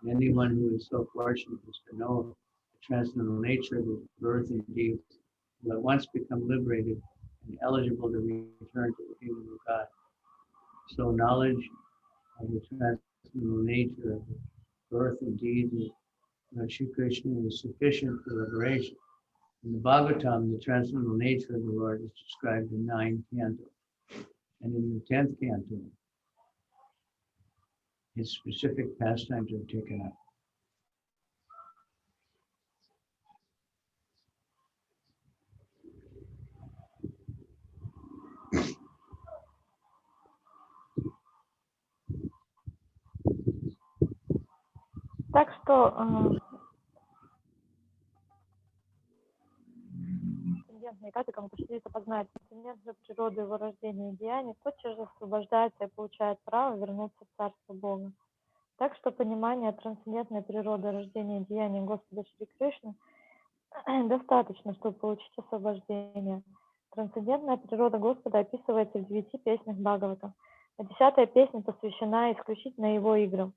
and anyone who is so fortunate as to know the transcendental nature of his birth and deeds will at once become liberated and eligible to return to the kingdom of God. So knowledge of the transcendental nature of his birth and deeds of Lord Sri Krishna is sufficient for liberation. In the Bhagavatam, the transcendental nature of the Lord is described in 9 cantos. And in the 10th canto, his specific pastimes are taken up.
Так что каждый, кому посчастливится познать трансцендентную природу его рождения и деяний, тотчас же освобождается и получает право вернуться в Царство Бога. Так что понимание трансцендентной природы рождения и деяний Господа Шри Кришны достаточно, чтобы получить освобождение. Трансцендентная природа Господа описывается в 9 песнях Бхагаватам, а 10-я песня посвящена исключительно его играм.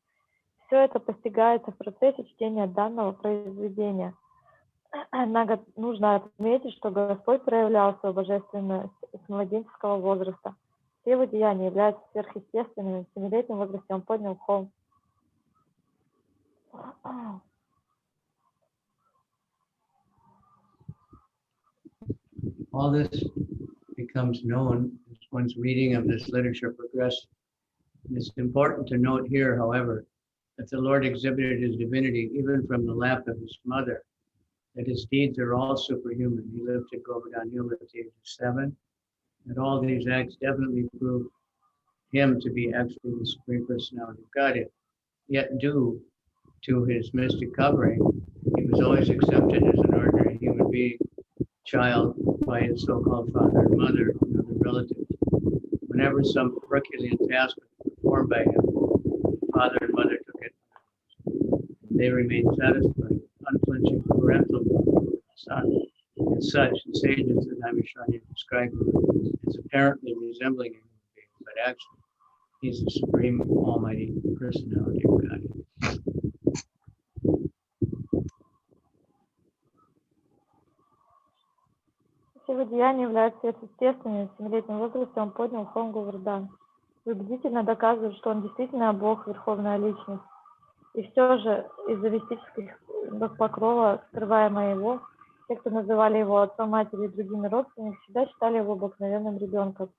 Все это постигается в процессе чтения данного произведения. Однако нужно отметить, что Господь проявлял свою божественность с младенческого возраста. Все его деяния являются сверхъестественными. В 7-летнем возрасте он поднял холм.
All this becomes known as one's reading of this literature progresses. It's important to note here, however, that the Lord exhibited his divinity even from the lap of his mother, that his deeds are all superhuman. He lived at Govardhan Hill at the age of 7, and all these acts definitely prove him to be actually the Supreme Personality of Godhead. Yet due to his mystic covering, he was always accepted as an ordinary human being, child by his so-called father and mother and other relatives. Whenever some Herculean task was performed by him, father and mother took it. They remained satisfied, unflinching parental love for the son. As such, the sages that Naimisharya described him as apparently resembling a human being, but actually he's the supreme almighty personality of God.
Его деяния являются сверхъестественными. В 7-летнем возрасте он поднял холм Говардан. Убедительно доказывает, что он действительно Бог, Верховная Личность. И все же из-за мистических покрова, скрываемого его, Те, кто называли его отцом, матерью и другими родственниками, всегда считали его обыкновенным ребенком.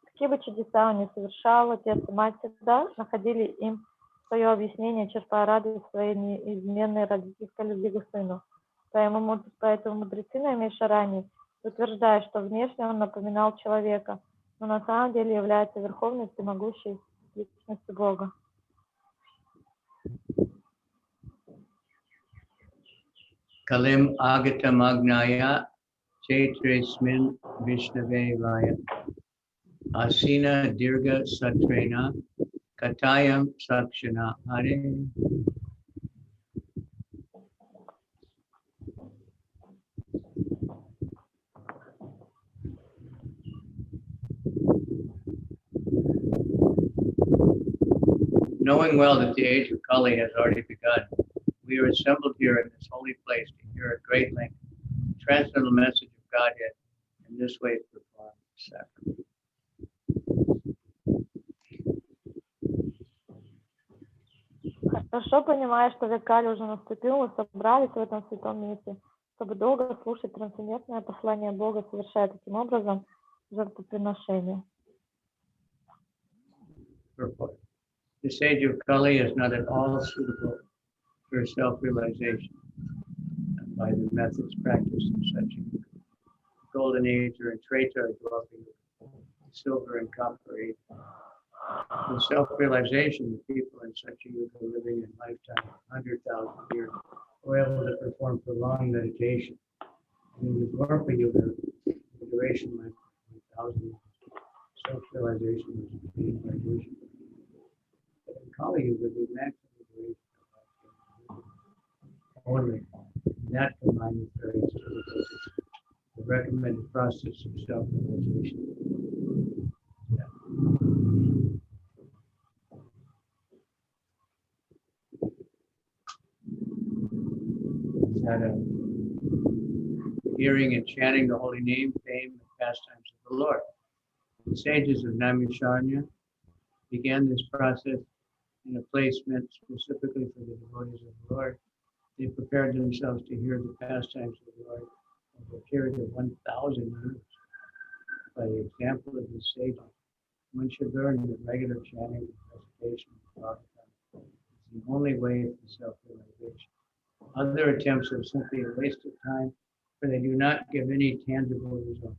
Какие бы чудеса он ни совершал, отец и мать всегда находили им свое объяснение, черпая радость своей неизменной родительской любви к сыну. Поэтому мудрецы на Мишаране утверждают, что внешне он напоминал человека, но на самом деле является верховной всемогущей личностью Бога.
Kalim agatam agnaya chaitresmin vishnave vaya asina dirga satrena katayam sakshana hare. Knowing well that the age of Kali has already begun, we are assembled here in this holy place to hear at great length the transcendental message of Godhead, and this way perform sacrament.
Хорошо понимая, что век Кали уже наступил, мы собрались в этом святом месте, чтобы долго слушать трансцендентное послание Бога, совершая таким образом жертвоприношение.
Purport. This age of Kali is not at all suitable for self-realization by the methods practiced in such a golden age or in Treta developing silver and copper age. For self-realization, the people in such a yuga living in lifetime of 100,000 years were able to perform prolonged meditation. And in the Dwarpa yuga, the duration might be 1,000 years. Self-realization was attained by worship. But in Kali yuga, the maximum duration of life only that combined with various difficulties, the recommended process of self-realization. That hearing and chanting the holy name, fame, and pastimes of the Lord. The sages of Naimisharanya began this process in a place meant specifically for the devotees of the Lord. They prepared themselves to hear the pastimes of the Lord over a period of 1,000 years. By the example of the sages, one should learn that regular chanting and recitation of Bhagavatam is the only way for self-realization. Other attempts are simply a waste of time, for they do not give any tangible result.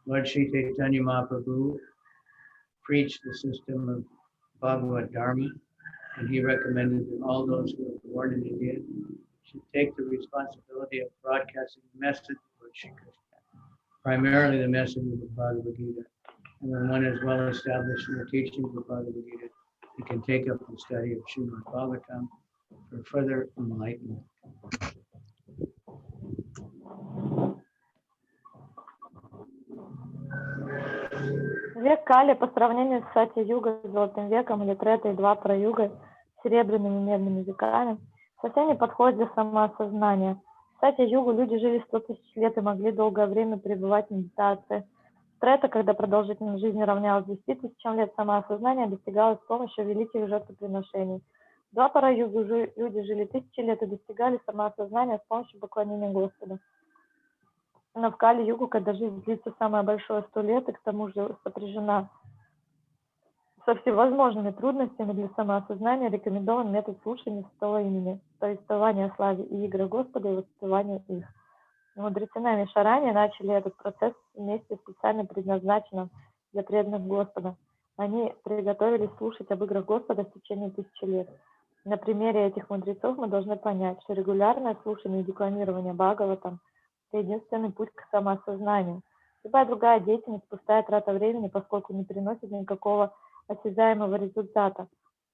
Lord Sri Chaitanya Mahaprabhu preached the system of Bhagavad Dharma, and he recommended that all those who are born in India should take the responsibility of broadcasting the message of Lord Shri Krishna, primarily the message of the Bhagavad Gita. And when one is well established in the teachings of Bhagavad Gita, he can take up the study of Srimad Bhagavatam for further enlightenment.
Век Кали по сравнению с Сати-югой, Золотым веком или Третой, Двапара-югой, серебряными и медными веками, совсем не подходит для самоосознания. В Сати-югу люди жили 100 тысяч лет и могли долгое время пребывать в медитации. В Трета, когда продолжительность жизни равнялась 10 тысячам лет, самоосознание достигалось с помощью великих жертвоприношений. В Двапара-югу люди жили 1000 лет и достигали самоосознания с помощью поклонения Господа. Но в Кали-югу, когда жизнь длится самое большое 100 лет и к тому же сопряжена со всевозможными трудностями для самоосознания, рекомендован метод слушания святого имени, повествования о славе и играх Господа и воспевания их. Мудрецы Наймишарани начали этот процесс вместе специально предназначенным для преданных Господа. Они приготовились слушать об играх Господа в течение 1000 лет. На примере этих мудрецов мы должны понять, что регулярное слушание и декламирование Бхагаватам – это единственный путь к самоосознанию. Любая другая деятельность – пустая трата времени, поскольку не приносит никакого осязаемого результата.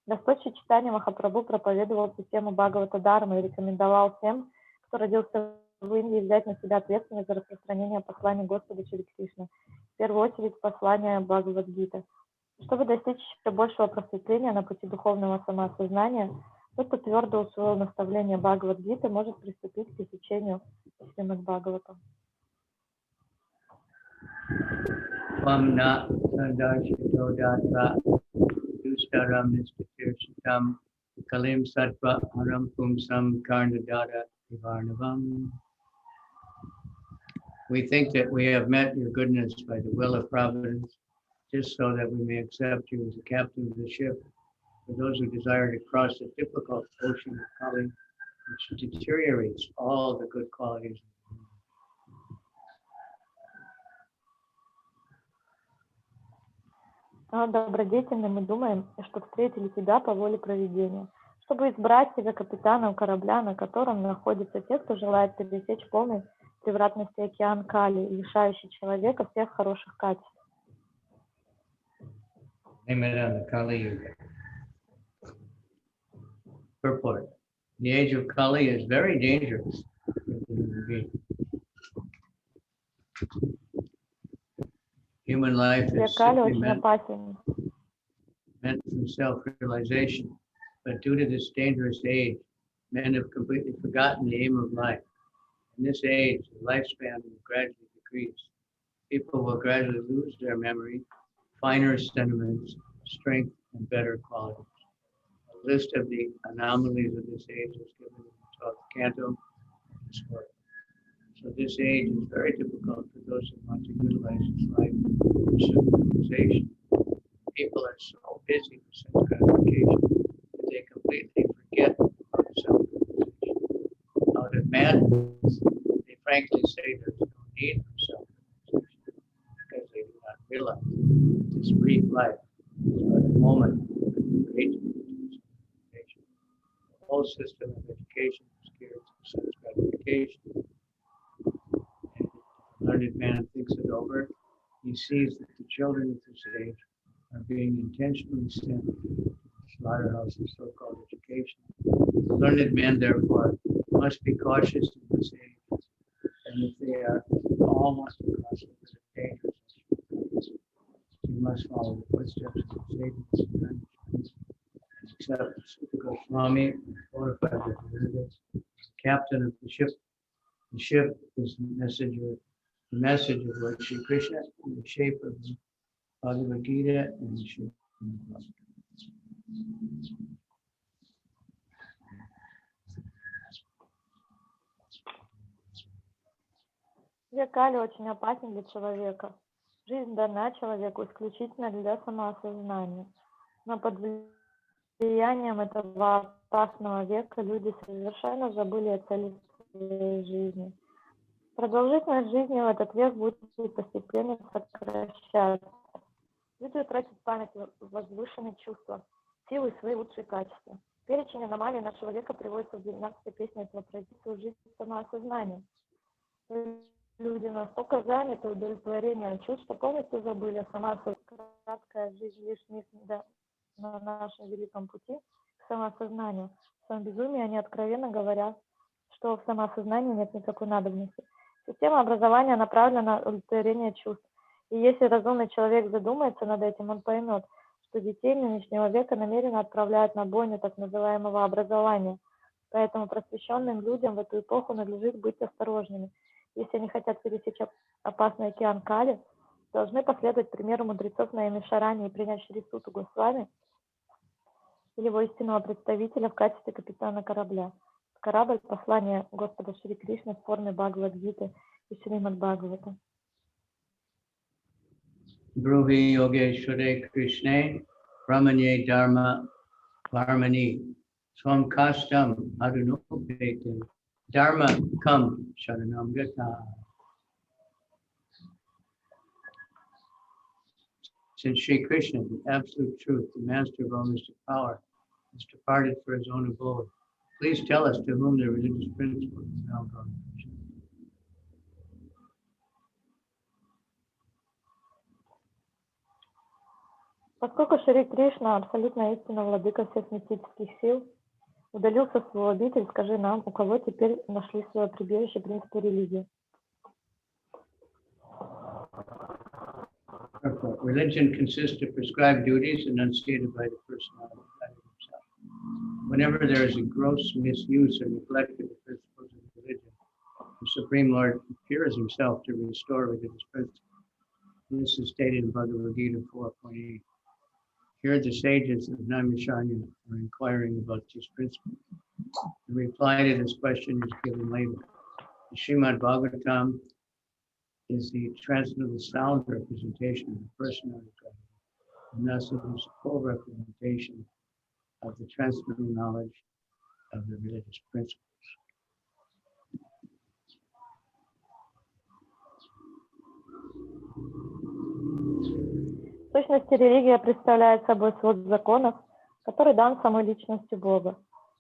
Господь Чайтанья Махапрабху проповедовал систему Бхагавата Дharma и рекомендовал всем, кто родился в Индии, взять на себя ответственность за распространение послания Господа Шри Кришны, в первую очередь послания Бхагавад-гиты. Чтобы достичь еще большего просветления на пути духовного самоосознания, тот, кто твердо усвоил наставление Бхагавад-гиты, может приступить к изучению Шримад Бхагаватам.
Vamna Sadashito Datra Dustaram Nistatirsitam Kalim Sattva Haram Pumsam Karnadada Ivarnavam. We think that we have met your goodness by the will of providence, just so that we may accept you as the captain of the ship for those who desire to cross the difficult ocean of Kali, which deteriorates all the good qualities.
Добродетельны мы думаем, что встретили тебя по воле провидения, чтобы избрать тебя капитаном корабля, на котором находятся те, кто желает пересечь полный превратности океан Кали, лишающий человека всех хороших качеств.
Purport. The age of Kali is very dangerous for the human being. Human life is simply meant for self-realization, but due to this dangerous age, men have completely forgotten the aim of life. In this age, the lifespan will gradually decrease. People will gradually lose their memory, finer sentiments, strength, and better qualities. A list of the anomalies of this age is given in the 12th canto of this work. So this age is very difficult for those who want to utilize this life for self-realization. People are so busy with sense gratification that they completely forget about self-realization. Out of madness, they frankly say there's no need for self-realization because they do not realize that this brief life is but a moment of great self-realization. The whole system of education is geared to sense gratification. Learned man thinks it over, he sees that the children of this age are being intentionally sent to the slaughterhouse of so-called education. The learned men, therefore, must be cautious in this age, and if they are almost across the dangers, you must follow the footsteps of the sages and accept the Swami, fortified the captain of the ship. The ship is the message of Lord Shri Krishna in the shape of the Bhagavad Gita and the shape of the Bhagavad Gita.
Век Кали очень опасен для человека. Жизнь дана человеку исключительно для самоосознания. Но под влиянием этого опасного века люди совершенно забыли о цели своей жизни. Продолжительность жизни в этот век будет постепенно сокращаться. Люди тратят память, возвышенные чувства, силы и свои лучшие качества. Перечень аномалий нашего века приводится в 12-й песне этого традиции жизни самоосознания. Люди настолько заняты удовлетворением чувств, что полностью забыли о самоосознании. Краткая жизнь лишь миг на нашем великом пути к самоосознанию. В своем безумии они откровенно говорят, что в самоосознании нет никакой надобности. Система образования направлена на удовлетворение чувств. И если разумный человек задумается над этим, он поймет, что детей нынешнего века намеренно отправляют на бойню так называемого образования. Поэтому просвещенным людям в эту эпоху надлежит быть осторожными. Если они хотят пересечь опасный океан Кали, должны последовать примеру мудрецов на Шаране и принять Шри Суту Госвами или его истинного представителя в качестве капитана корабля. Корабль – послание Господа Шри Кришны в форме Бхагавад-гиты и Шримад Бхагаватам.
Бруви Йогешваре Кришне, Brahmanye Dharma Varmani, Swam Kastam Adunupete, Dharma Kam Sharanam Gata. Since Sri Krishna, the absolute truth, the master of all mystic power, has departed for his own abode, please tell us to whom the religious principle is now gone.
Поскольку Шри Кришна, абсолютная истина, владыка всех мистических сил, удалился в свою обитель, скажи нам, у кого теперь нашли свое прибежище принципы религии.
Religion consists of prescribed duties enunciated by the personality himself. Whenever there is a gross misuse or neglect of the principles of religion, the Supreme Lord appears himself to restore religious principles. This is stated in Bhagavad Gita 4.8. Here the sages of Naimisharanya are inquiring about these principles. The reply to this question is given later. The Srimad Bhagavatam is the transcendental sound representation of the personality of God, and thus it is a full representation of the transcendental knowledge of the religious principles.
В сущности, религия представляет собой свод законов, который дан самой личности Бога.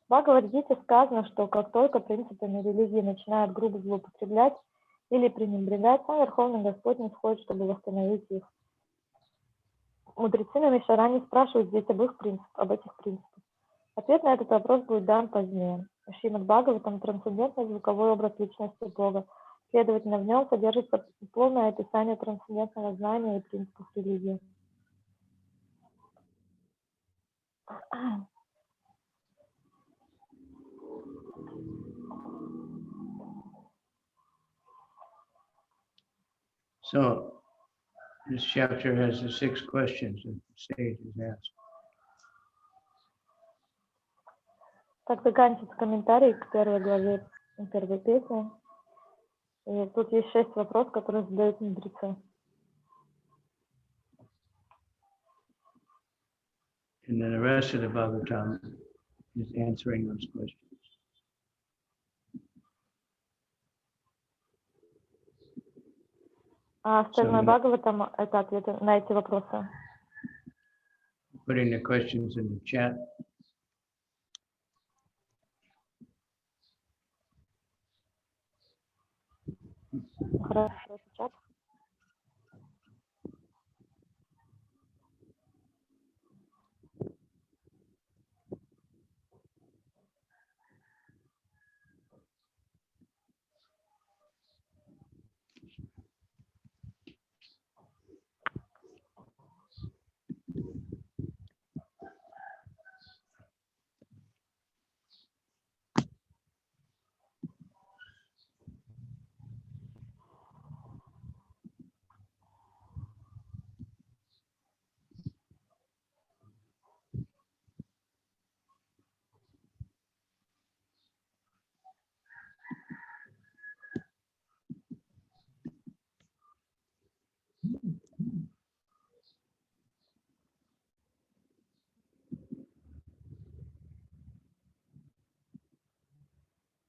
В Бхагавад-гите сказано, что как только принципами религии начинают грубо злоупотреблять или пренебрегать, сам Верховный Господь не сходит, чтобы восстановить их. Мудрецы на Мишаране спрашивают здесь об этих принципах. Ответ на этот вопрос будет дан позднее. Шримад Бхагаватам — трансцендентный звуковой образ личности Бога. Следовательно, в нем содержится полное описание трансцендентного знания и принципов религии.
So, this chapter has the 6 questions that the sage has asked.
Так заканчивается комментарий к первой главе первой песни. И тут есть 6 вопросов, которые задают мудрецы.
And then the rest of the Bhagavatam is answering those questions.
А остальное Бхагаватам — это ответы на эти вопросы.
Putting the questions in the chat.
Хорошо, чат.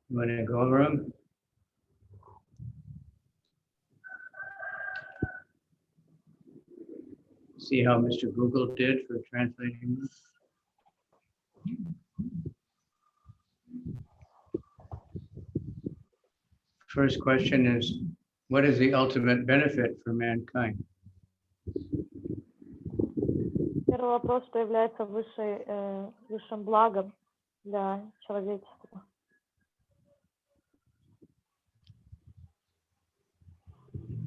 You want to go over them? See how Mr. Google did for translating them? First question is, what is the ultimate benefit for mankind?
Первый вопрос, что является высшим благом для человечества.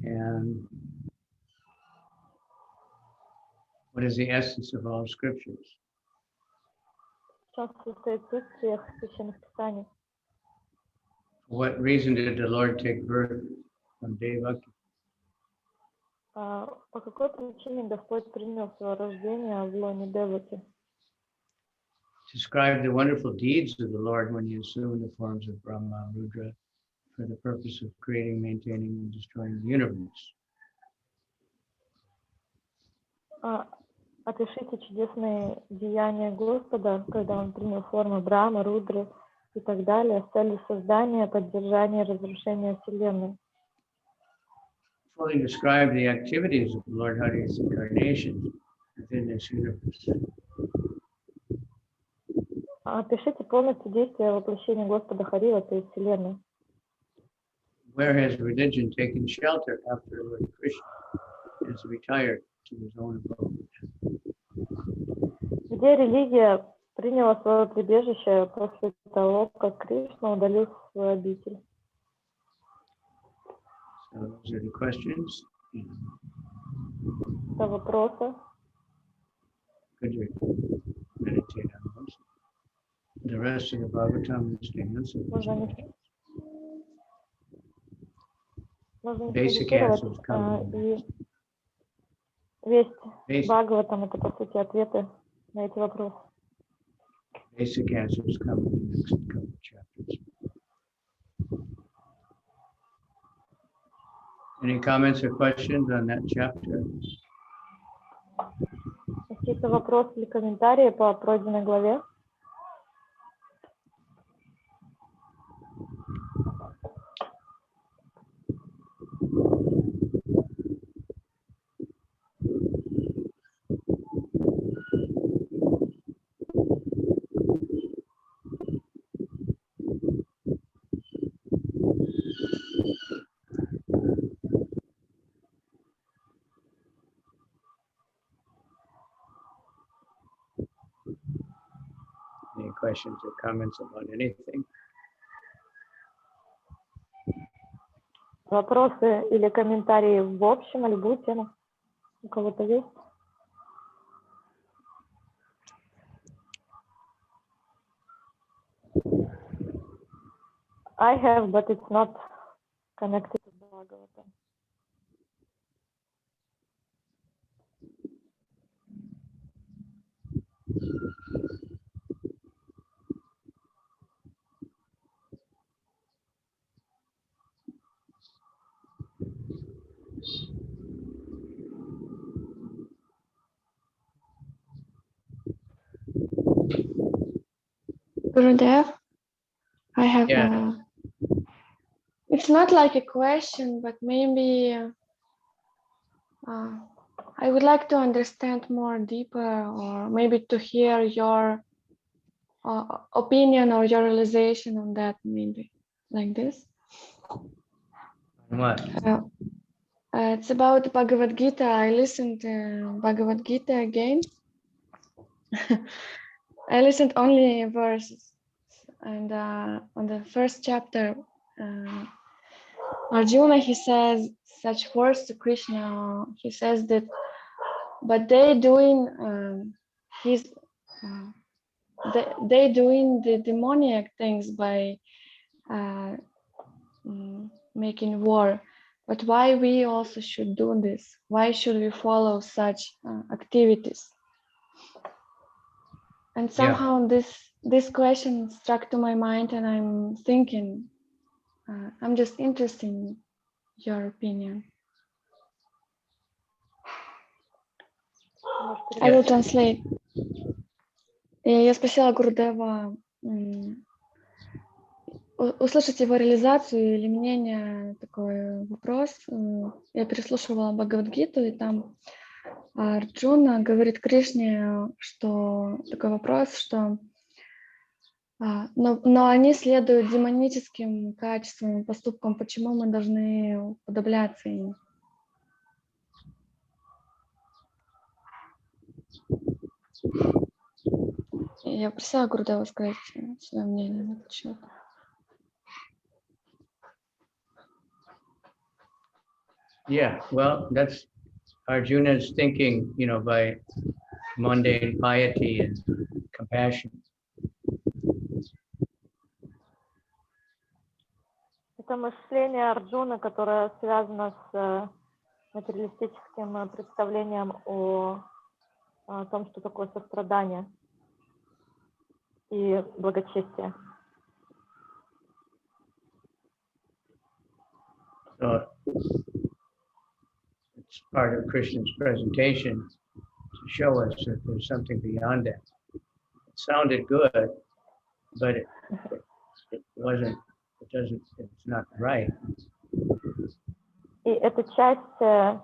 And what is the essence of all scriptures?
В чем состоит суть всех священных писаний?
For what reason did the Lord take birth from Devaki?
По какой причине Господь принял свое рождение в лоне Деваки?
Describe the wonderful deeds of the Lord when he assumed the forms of Brahma, Rudra, for the purpose of creating, maintaining, and destroying the universe.
Опишите чудесные деяния Господа, когда Он принял формы Брахмы, Рудры и так далее, с целью создания, поддержания, разрушения Вселенной.
Fully describe the activities of Lord Hari's incarnations within this universe.
Опишите полностью действия воплощения Господа Хари в этой Вселенной.
Where has religion taken shelter after Lord Krishna has retired to his own abode?
Где религия приняла свое прибежище после того, как Кришна удалился в свою обитель?
So those are the questions.
Это вопросы.
Could you meditate on those? The rest of the Bhagavatam is to answer those questions.
Можно
Basic
медитировать,
answers come.
и весь Бхагаватам — это, по сути, ответы на эти вопросы.
Basic answers come in the next couple of chapters. Any comments or questions on that chapter?
Какие-то вопросы или комментарии по пройденной главе?
Any questions or comments about anything?
Вопросы или комментарии в общем, на любую тему? У кого-то есть? I have, but it's not connected to Bhagavatam.
Gurudev, I have
Yeah.
it's not like a question, but maybe I would like to understand more deeper, or maybe to hear your opinion or your realization on that, maybe like this.
What?
It's about Bhagavad Gita. I listened to Bhagavad Gita again. I listened only verses, and on the first chapter, Arjuna, he says such words to Krishna. He says that, but they doing they doing the demoniac things by making war. But why we also should do this? Why should we follow such activities? And somehow this question struck to my mind, and I'm thinking, I'm just interested in your opinion. I will translate. Я спросила Гурудева услышать его реализацию или мнение, такой вопрос. Я переслушивала Бхагавад-гиту, и там Арджуна говорит Кришне, что такой вопрос, что но они следуют демоническим качествам, поступкам, почему мы должны уподобляться им? Я просила Гурудева сказать свое мнение на этот счет.
Yeah, well, that's Arjuna's thinking, you know, by mundane piety and compassion.
Это мышление Арджуны, которое связано с материалистическим представлением о том, что такое сострадание и благочестие.
So it's part of Krishna's presentation to show us that there's something beyond that. It sounded good, but it wasn't, it's not right.
И это часть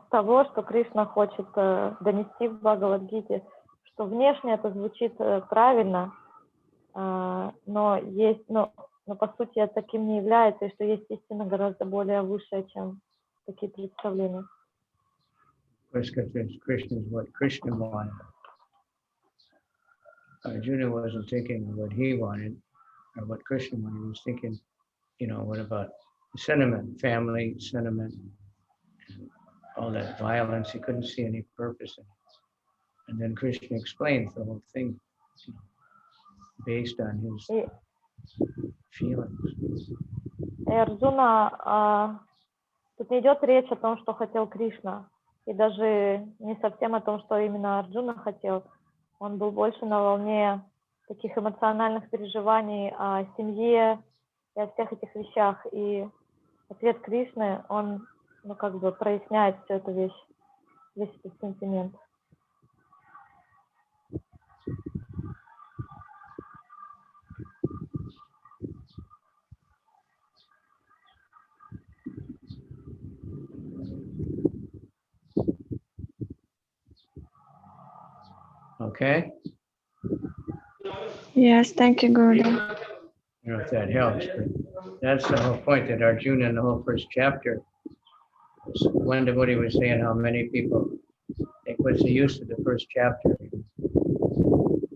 того, что Кришна хочет донести в Бхагавад-гите, что внешне это звучит правильно, но по сути это таким не является, и что есть истина гораздо более высшая, чем такие представления.
Because Krishna is what Krishna wanted. Arjuna wasn't thinking of what he wanted or what Krishna wanted. He was thinking, you know, what about sentiment, family sentiment, and all that violence. He couldn't see any purpose in it. And then Krishna explains the whole thing, you know, based on his feelings.
И Арджуна, тут не идет речь о том, что хотел Кришна, и даже не совсем о том, что именно Арджуна хотел. Он был больше на волне таких эмоциональных переживаний о семье и о всех этих вещах. И ответ Кришны, он ну, как бы проясняет всю эту вещь, весь этот сентимент.
Okay?
Yes, thank you, Guru.
I don't know if that helps, but that's the whole point, that Arjuna in the whole first chapter, one devotee was saying how many people think, what's the use of the first chapter?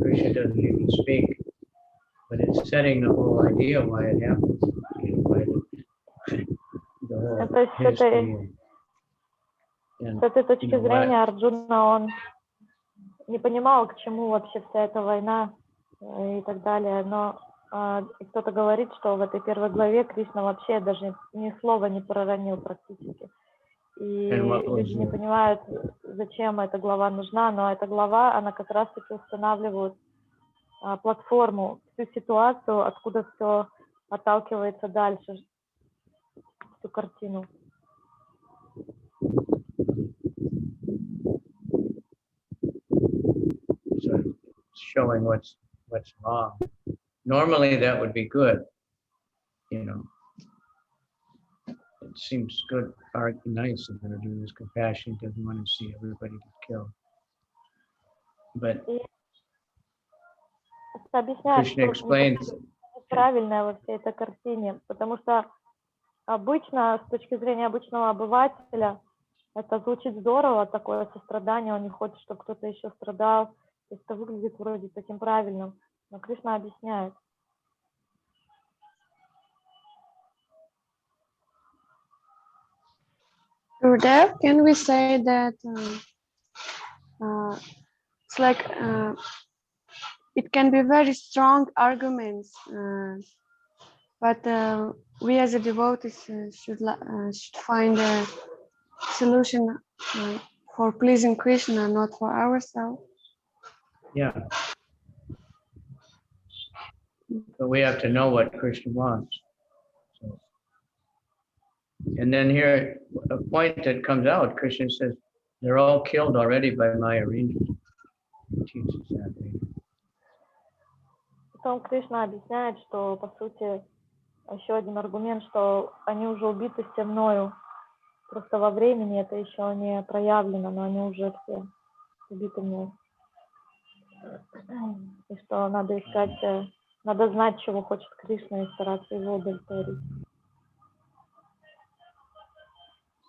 Krishna doesn't even speak, but it's setting the whole idea why it happened. Why the whole history.
С этой точки зрения Арджуна, он не понимал, к чему вообще вся эта война и так далее, но кто-то говорит, что в этой первой главе Кришна вообще даже ни слова не проронил практически. И люди не понимают, зачем эта глава нужна, но эта глава, она как раз-таки устанавливает платформу, всю ситуацию, откуда все отталкивается дальше, всю картину.
So showing what's wrong. Normally that would be good, you know. It seems good, nice of Arjuna is compassion, doesn't want to see everybody get killed. But Krishna explains
правильное во всей этой картине, потому что обычно, с точки зрения обычного обывателя, это звучит здорово, такое сострадание, он не хочет, чтобы кто-то еще страдал, то есть это выглядит вроде таким правильным, но Кришна объясняет.
Gurudev, can we say that it's like it can be very strong arguments, but we as a devotees should find a solution for pleasing Krishna, not for ourselves.
Yeah. But we have to know what Krishna wants. So, and then here, a point that comes out, Krishna says, they're all killed already by my arrangement. He teaches that.
Потом Кришна объясняет, что, по сути, еще один аргумент, что они уже убиты все мною. Просто во времени это еще не проявлено, но они уже все убиты мною. И что надо искать, надо знать, чего хочет Кришна, и стараться его удовлетворить.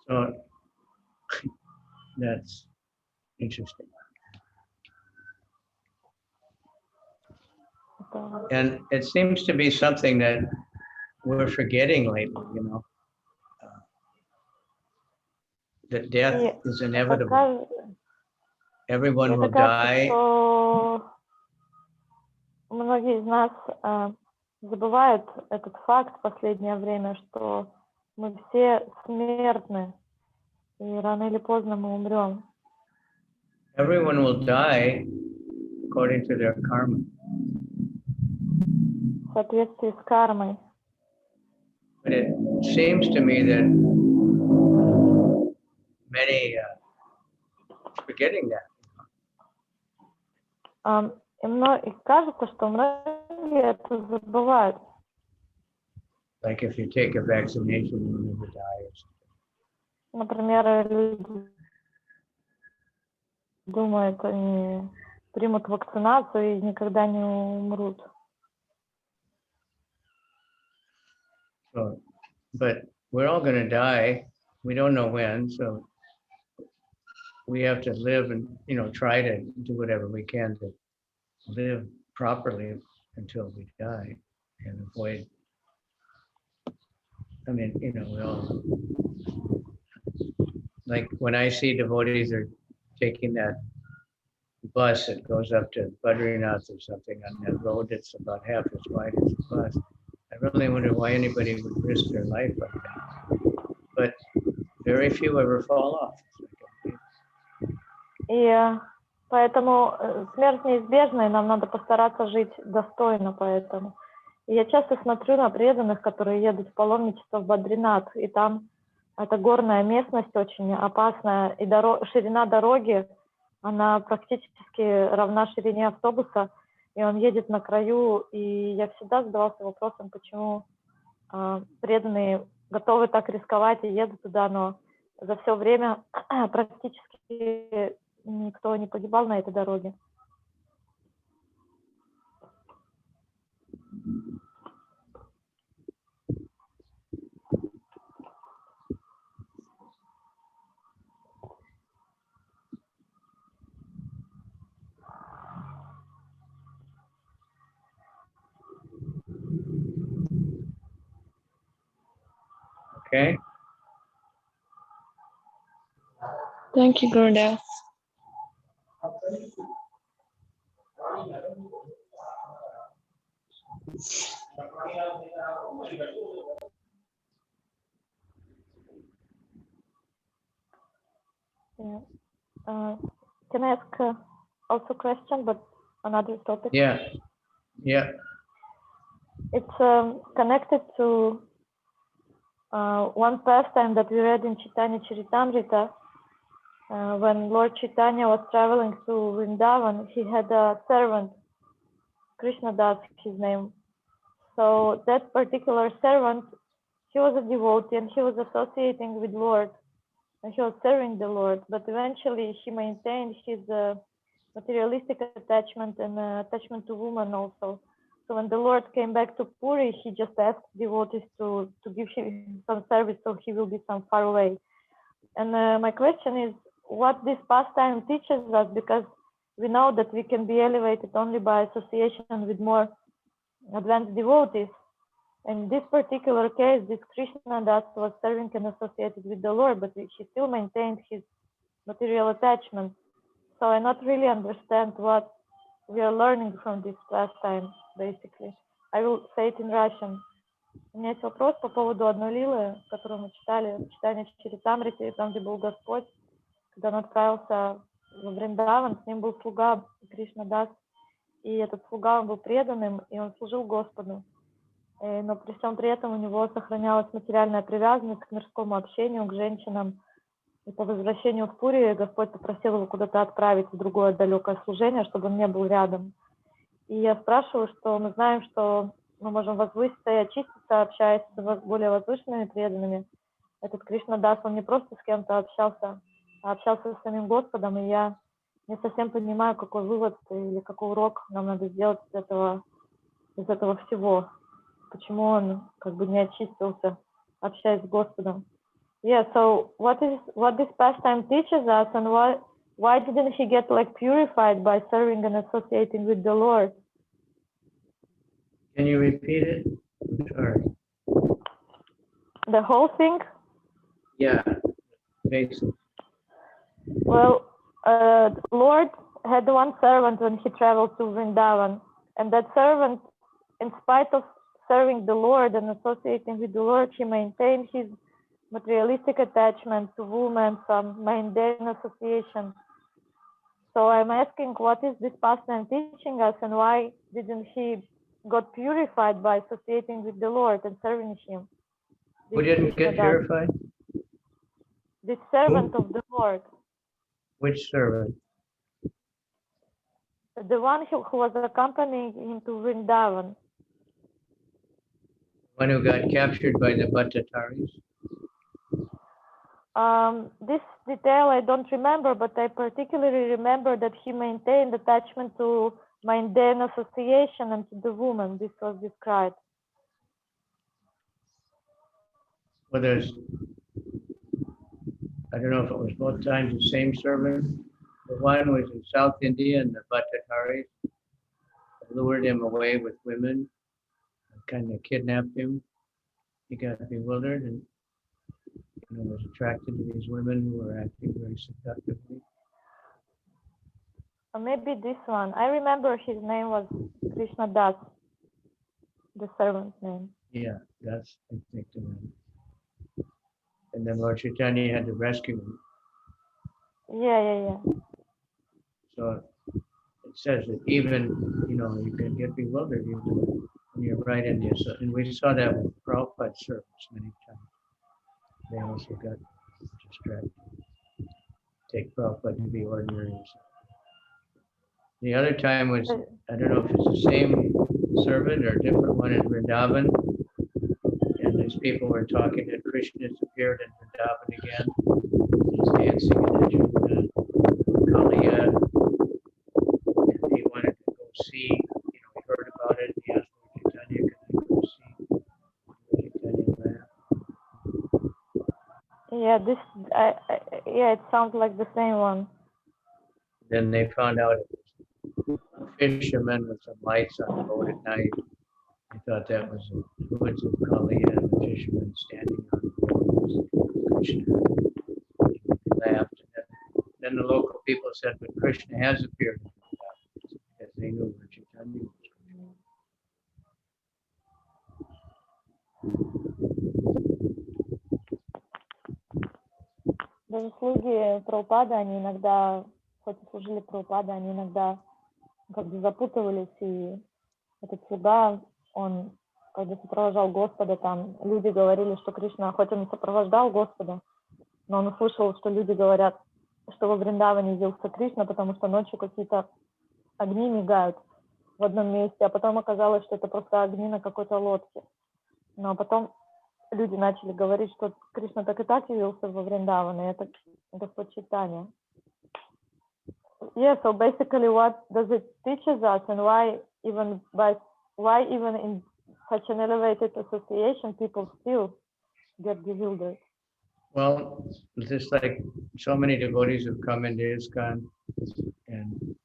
So that's interesting. And it seems to be something that we're forgetting lately, you know. That death is inevitable. Everyone will die.
Многие из нас забывают этот факт в последнее время, что мы все смертны, и рано или поздно мы умрем.
Everyone will die according to their karma.
В соответствии с кармой.
But it seems to me that many forgetting that.
И кажется, что многие это забывают.
Like if you take a vaccination, you'll never die.
Например, люди думают, они примут вакцинацию и никогда не умрут.
So, but we're all going to die. We don't know when, so we have to live and, you know, try to do whatever we can to live properly until we die and avoid. I mean, you know, we all, like when I see devotees are taking that bus that goes up to Badrinath or something on that road that's about half as wide as the bus. I really wonder why anybody would risk their life like that. But very few ever fall off.
И поэтому смерть неизбежна, и нам надо постараться жить достойно поэтому. И я часто смотрю на преданных, которые едут в паломничество в Бадринат, и там Это горная местность, очень опасная, и ширина дороги, она практически равна ширине автобуса, и он едет на краю, и я всегда задавался вопросом, почему преданные готовы так рисковать и едут туда, но за все время практически никто не погибал на этой дороге.
Okay.
Thank you, Gurudev.
Yeah. Can I ask also a question, but another topic?
Yeah. Yeah.
It's connected to one pastime that we read in Chaitanya Charitamrita. When Lord Chaitanya was traveling to Vrindavan, he had a servant, Krishna Das, his name. So that particular servant, he was a devotee and he was associating with Lord and he was serving the Lord. But eventually he maintained his materialistic attachment and attachment to woman also. So when the Lord came back to Puri, he just asked devotees to give him some service so he will be some far away. And my question is, what this pastime teaches us, because we know that we can be elevated only by association with more advanced devotees. In this particular case, this Krishna Das was serving and associated with the Lord, but he still maintained his material attachment. So I not really understand what we are learning from this pastime, basically. I will say it in Russian. У меня есть вопрос по поводу одной лилы, которую мы читали в читании Чаритамрити, там, где был Господь, когда он отправился в Вриндаван, с ним был слуга Кришна Дас, и этот слуга, он был преданным, и он служил Господу. Но при всем при этом у него сохранялась материальная привязанность к мирскому общению, к женщинам. И по возвращению в Пури Господь попросил его куда-то отправить в другое далекое служение, чтобы он не был рядом. И я спрашиваю, что мы знаем, что мы можем возвыситься и очиститься, общаясь с более возвышенными преданными. Этот Кришна Дас, он не просто с кем-то общался, а общался с самим Господом, и я не совсем понимаю, какой вывод или какой урок нам надо сделать из этого всего. Почему он как бы не очистился, общаясь с Господом. Yeah, so what this pastime teaches us, and why didn't he get like purified by serving and associating with the Lord?
Can you repeat it? Sorry.
The whole thing?
Yeah. Basic.
Well, Lord had one servant when he traveled to Vrindavan, and that servant, in spite of serving the Lord and associating with the Lord, he maintained his materialistic attachment to women, some mundane association. So I'm asking, what is this pastime teaching us, and why didn't he got purified by associating with the Lord and serving him?
Who didn't get purified?
This servant of the Lord.
Which servant?
The one who was accompanying him to Vrindavan.
One who got captured by the Bhattataris?
This detail I don't remember, but I particularly remember that he maintained attachment to mundane association and to the woman. This was described.
Well, I don't know if it was both times the same servant. The one was in South India, and the Bhattataris lured him away with women, kind of kidnapped him. He got bewildered and was attracted to these women who were acting very seductively.
Or maybe this one. I remember his name was Krishna Das, the servant's name.
Yeah, that's, I think, the name. And then Lord Chaitanya had to rescue him.
Yeah.
So it says that even, you can get bewildered even when you're right in this. And we saw that with Prabhupada's service many times. They also got distracted. Take Prabhupada to be ordinary. The other time was, I don't know if it's the same servant or a different one in Vrindavan. And these people were talking that Krishna appeared in Vrindavan again. He's dancing in the Kaliya. And he wanted to go see, he heard about it. He asked Chaitanya, can I go see? Chaitanya laughed.
Yeah, it sounds like the same one.
Then they found out it was a fisherman with some lights on the boat at night. I thought that was the woods of Kaliya and the fisherman standing on the boat was Krishna. They laughed. And then the local people said, but Krishna has appeared in Vrindavan, because they knew where Chaitanya was.
Даже слуги Прабхупады, они иногда, хоть и служили Прабхупады, они иногда как бы запутывались, и этот слуга, он, когда сопровождал Господа, там люди говорили, что Кришна, хоть он и сопровождал Господа, но он услышал, что люди говорят, что во Вриндаване явился Кришна, потому что ночью какие-то огни мигают в одном месте, а потом оказалось, что это просто огни на какой-то лодке. Но потом люди начали говорить, что Кришна так и так явился во Вриндаване, это Господь Чайтанья. Yeah, so basically what does it teach us, and why even in such an elevated association people still get bewildered?
Well, just like so many devotees have come into ISKCON and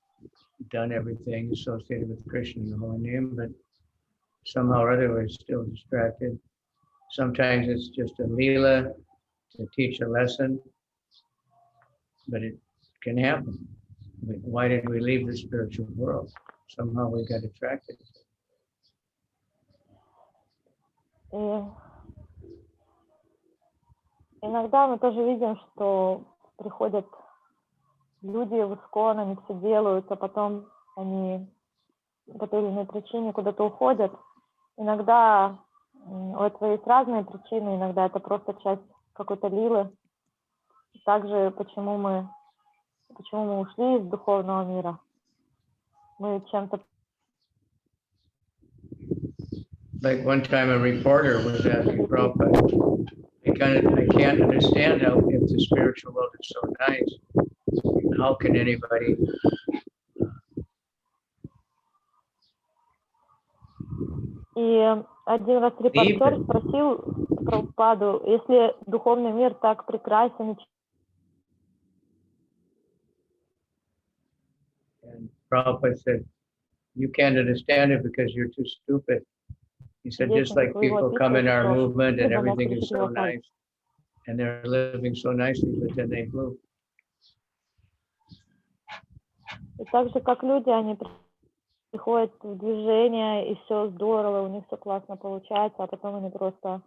done everything associated with Krishna and the holy name, but somehow or other we're still distracted. Sometimes it's just a leela to teach a lesson, but it can happen. Why did we leave the spiritual world? Somehow we got attracted.
И иногда мы тоже видим, что приходят люди в ISKCON, они все делают, а потом они по той или иной причине куда-то уходят. Иногда у этого есть разные причины, иногда это просто часть какой-то лилы. Также почему мы ушли из духовного мира? Мы чем-то...
Like one time a reporter was asking Prabhupada, I can't understand how, if the spiritual world is so nice, how can anybody
И один раз репортер спросил Прабхупаду, если духовный мир так прекрасен,
and Prabhupada said, you can't understand it because you're too stupid. He said, just like people come in our movement and everything is so nice, and they're living so nicely, but then they move.
И так же, как люди, они приходят в движение, и все здорово, у них все классно получается, а потом они просто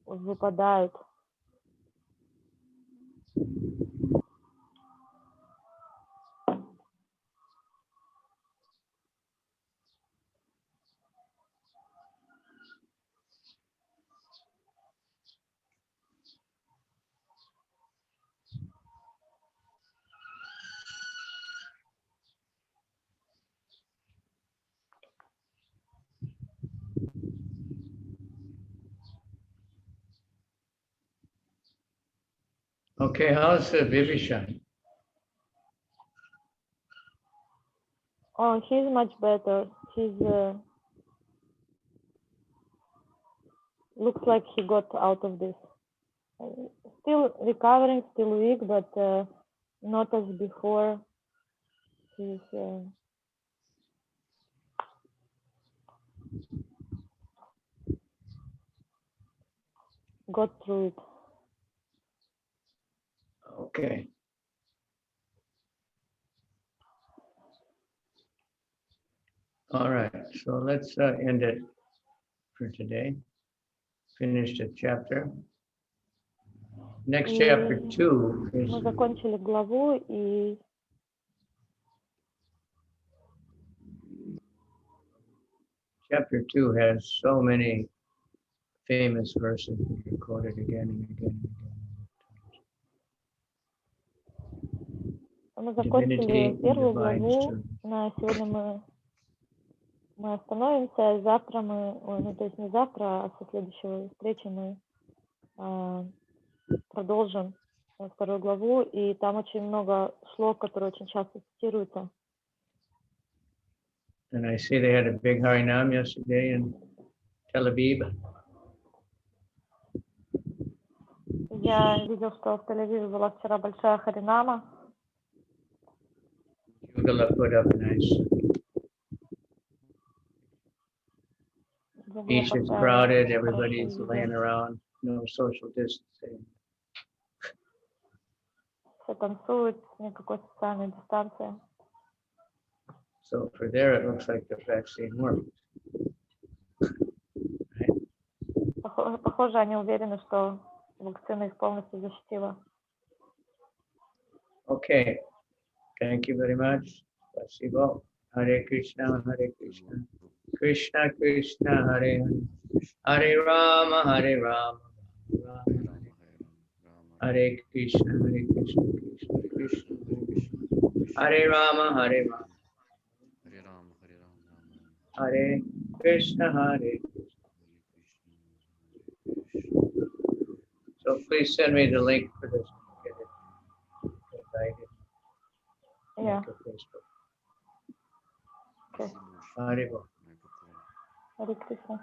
выпадают.
Okay, how's Vibhishan?
Oh, he's much better. He's looks like he got out of this. Still recovering, still weak, but not as before. He's got through it.
Okay. All right, so let's end it for today. Finished a chapter. Next chapter 2 is...
Мы закончили главу, и
chapter 2 has so many famous verses we quoted again and again and again.
Мы
Divinity
закончили
and
первую
divine
главу.
truth.
На сегодня мы остановимся. Завтра ну то есть не завтра, а со следующей встречи мы продолжим вторую главу. И там очень много слов, которые очень часто цитируются.
And I see they had a big Harinam yesterday in Tel Aviv.
Я видел, что в Тель-Авиве была вчера большая харинама.
Yugala put up nice. Beach is crowded, everybody's laying around, no social distancing.
Все танцуют, никакой социальной дистанции.
So for there, it looks like the vaccine works. Right?
Похоже, они уверены, что вакцина их полностью защитила.
Okay, thank you very much. Spasibo. Hare Krishna, Krishna Krishna, Hare Hare, Hare Rama, Rama Rama, Hare Krishna, Krishna Krishna, Hare Rama, Hare Krishna, Hare. So please send me the link for this. Get it invited.
Yeah.
Make a Facebook.
Okay.
Hare Krishna.
Hare Krishna.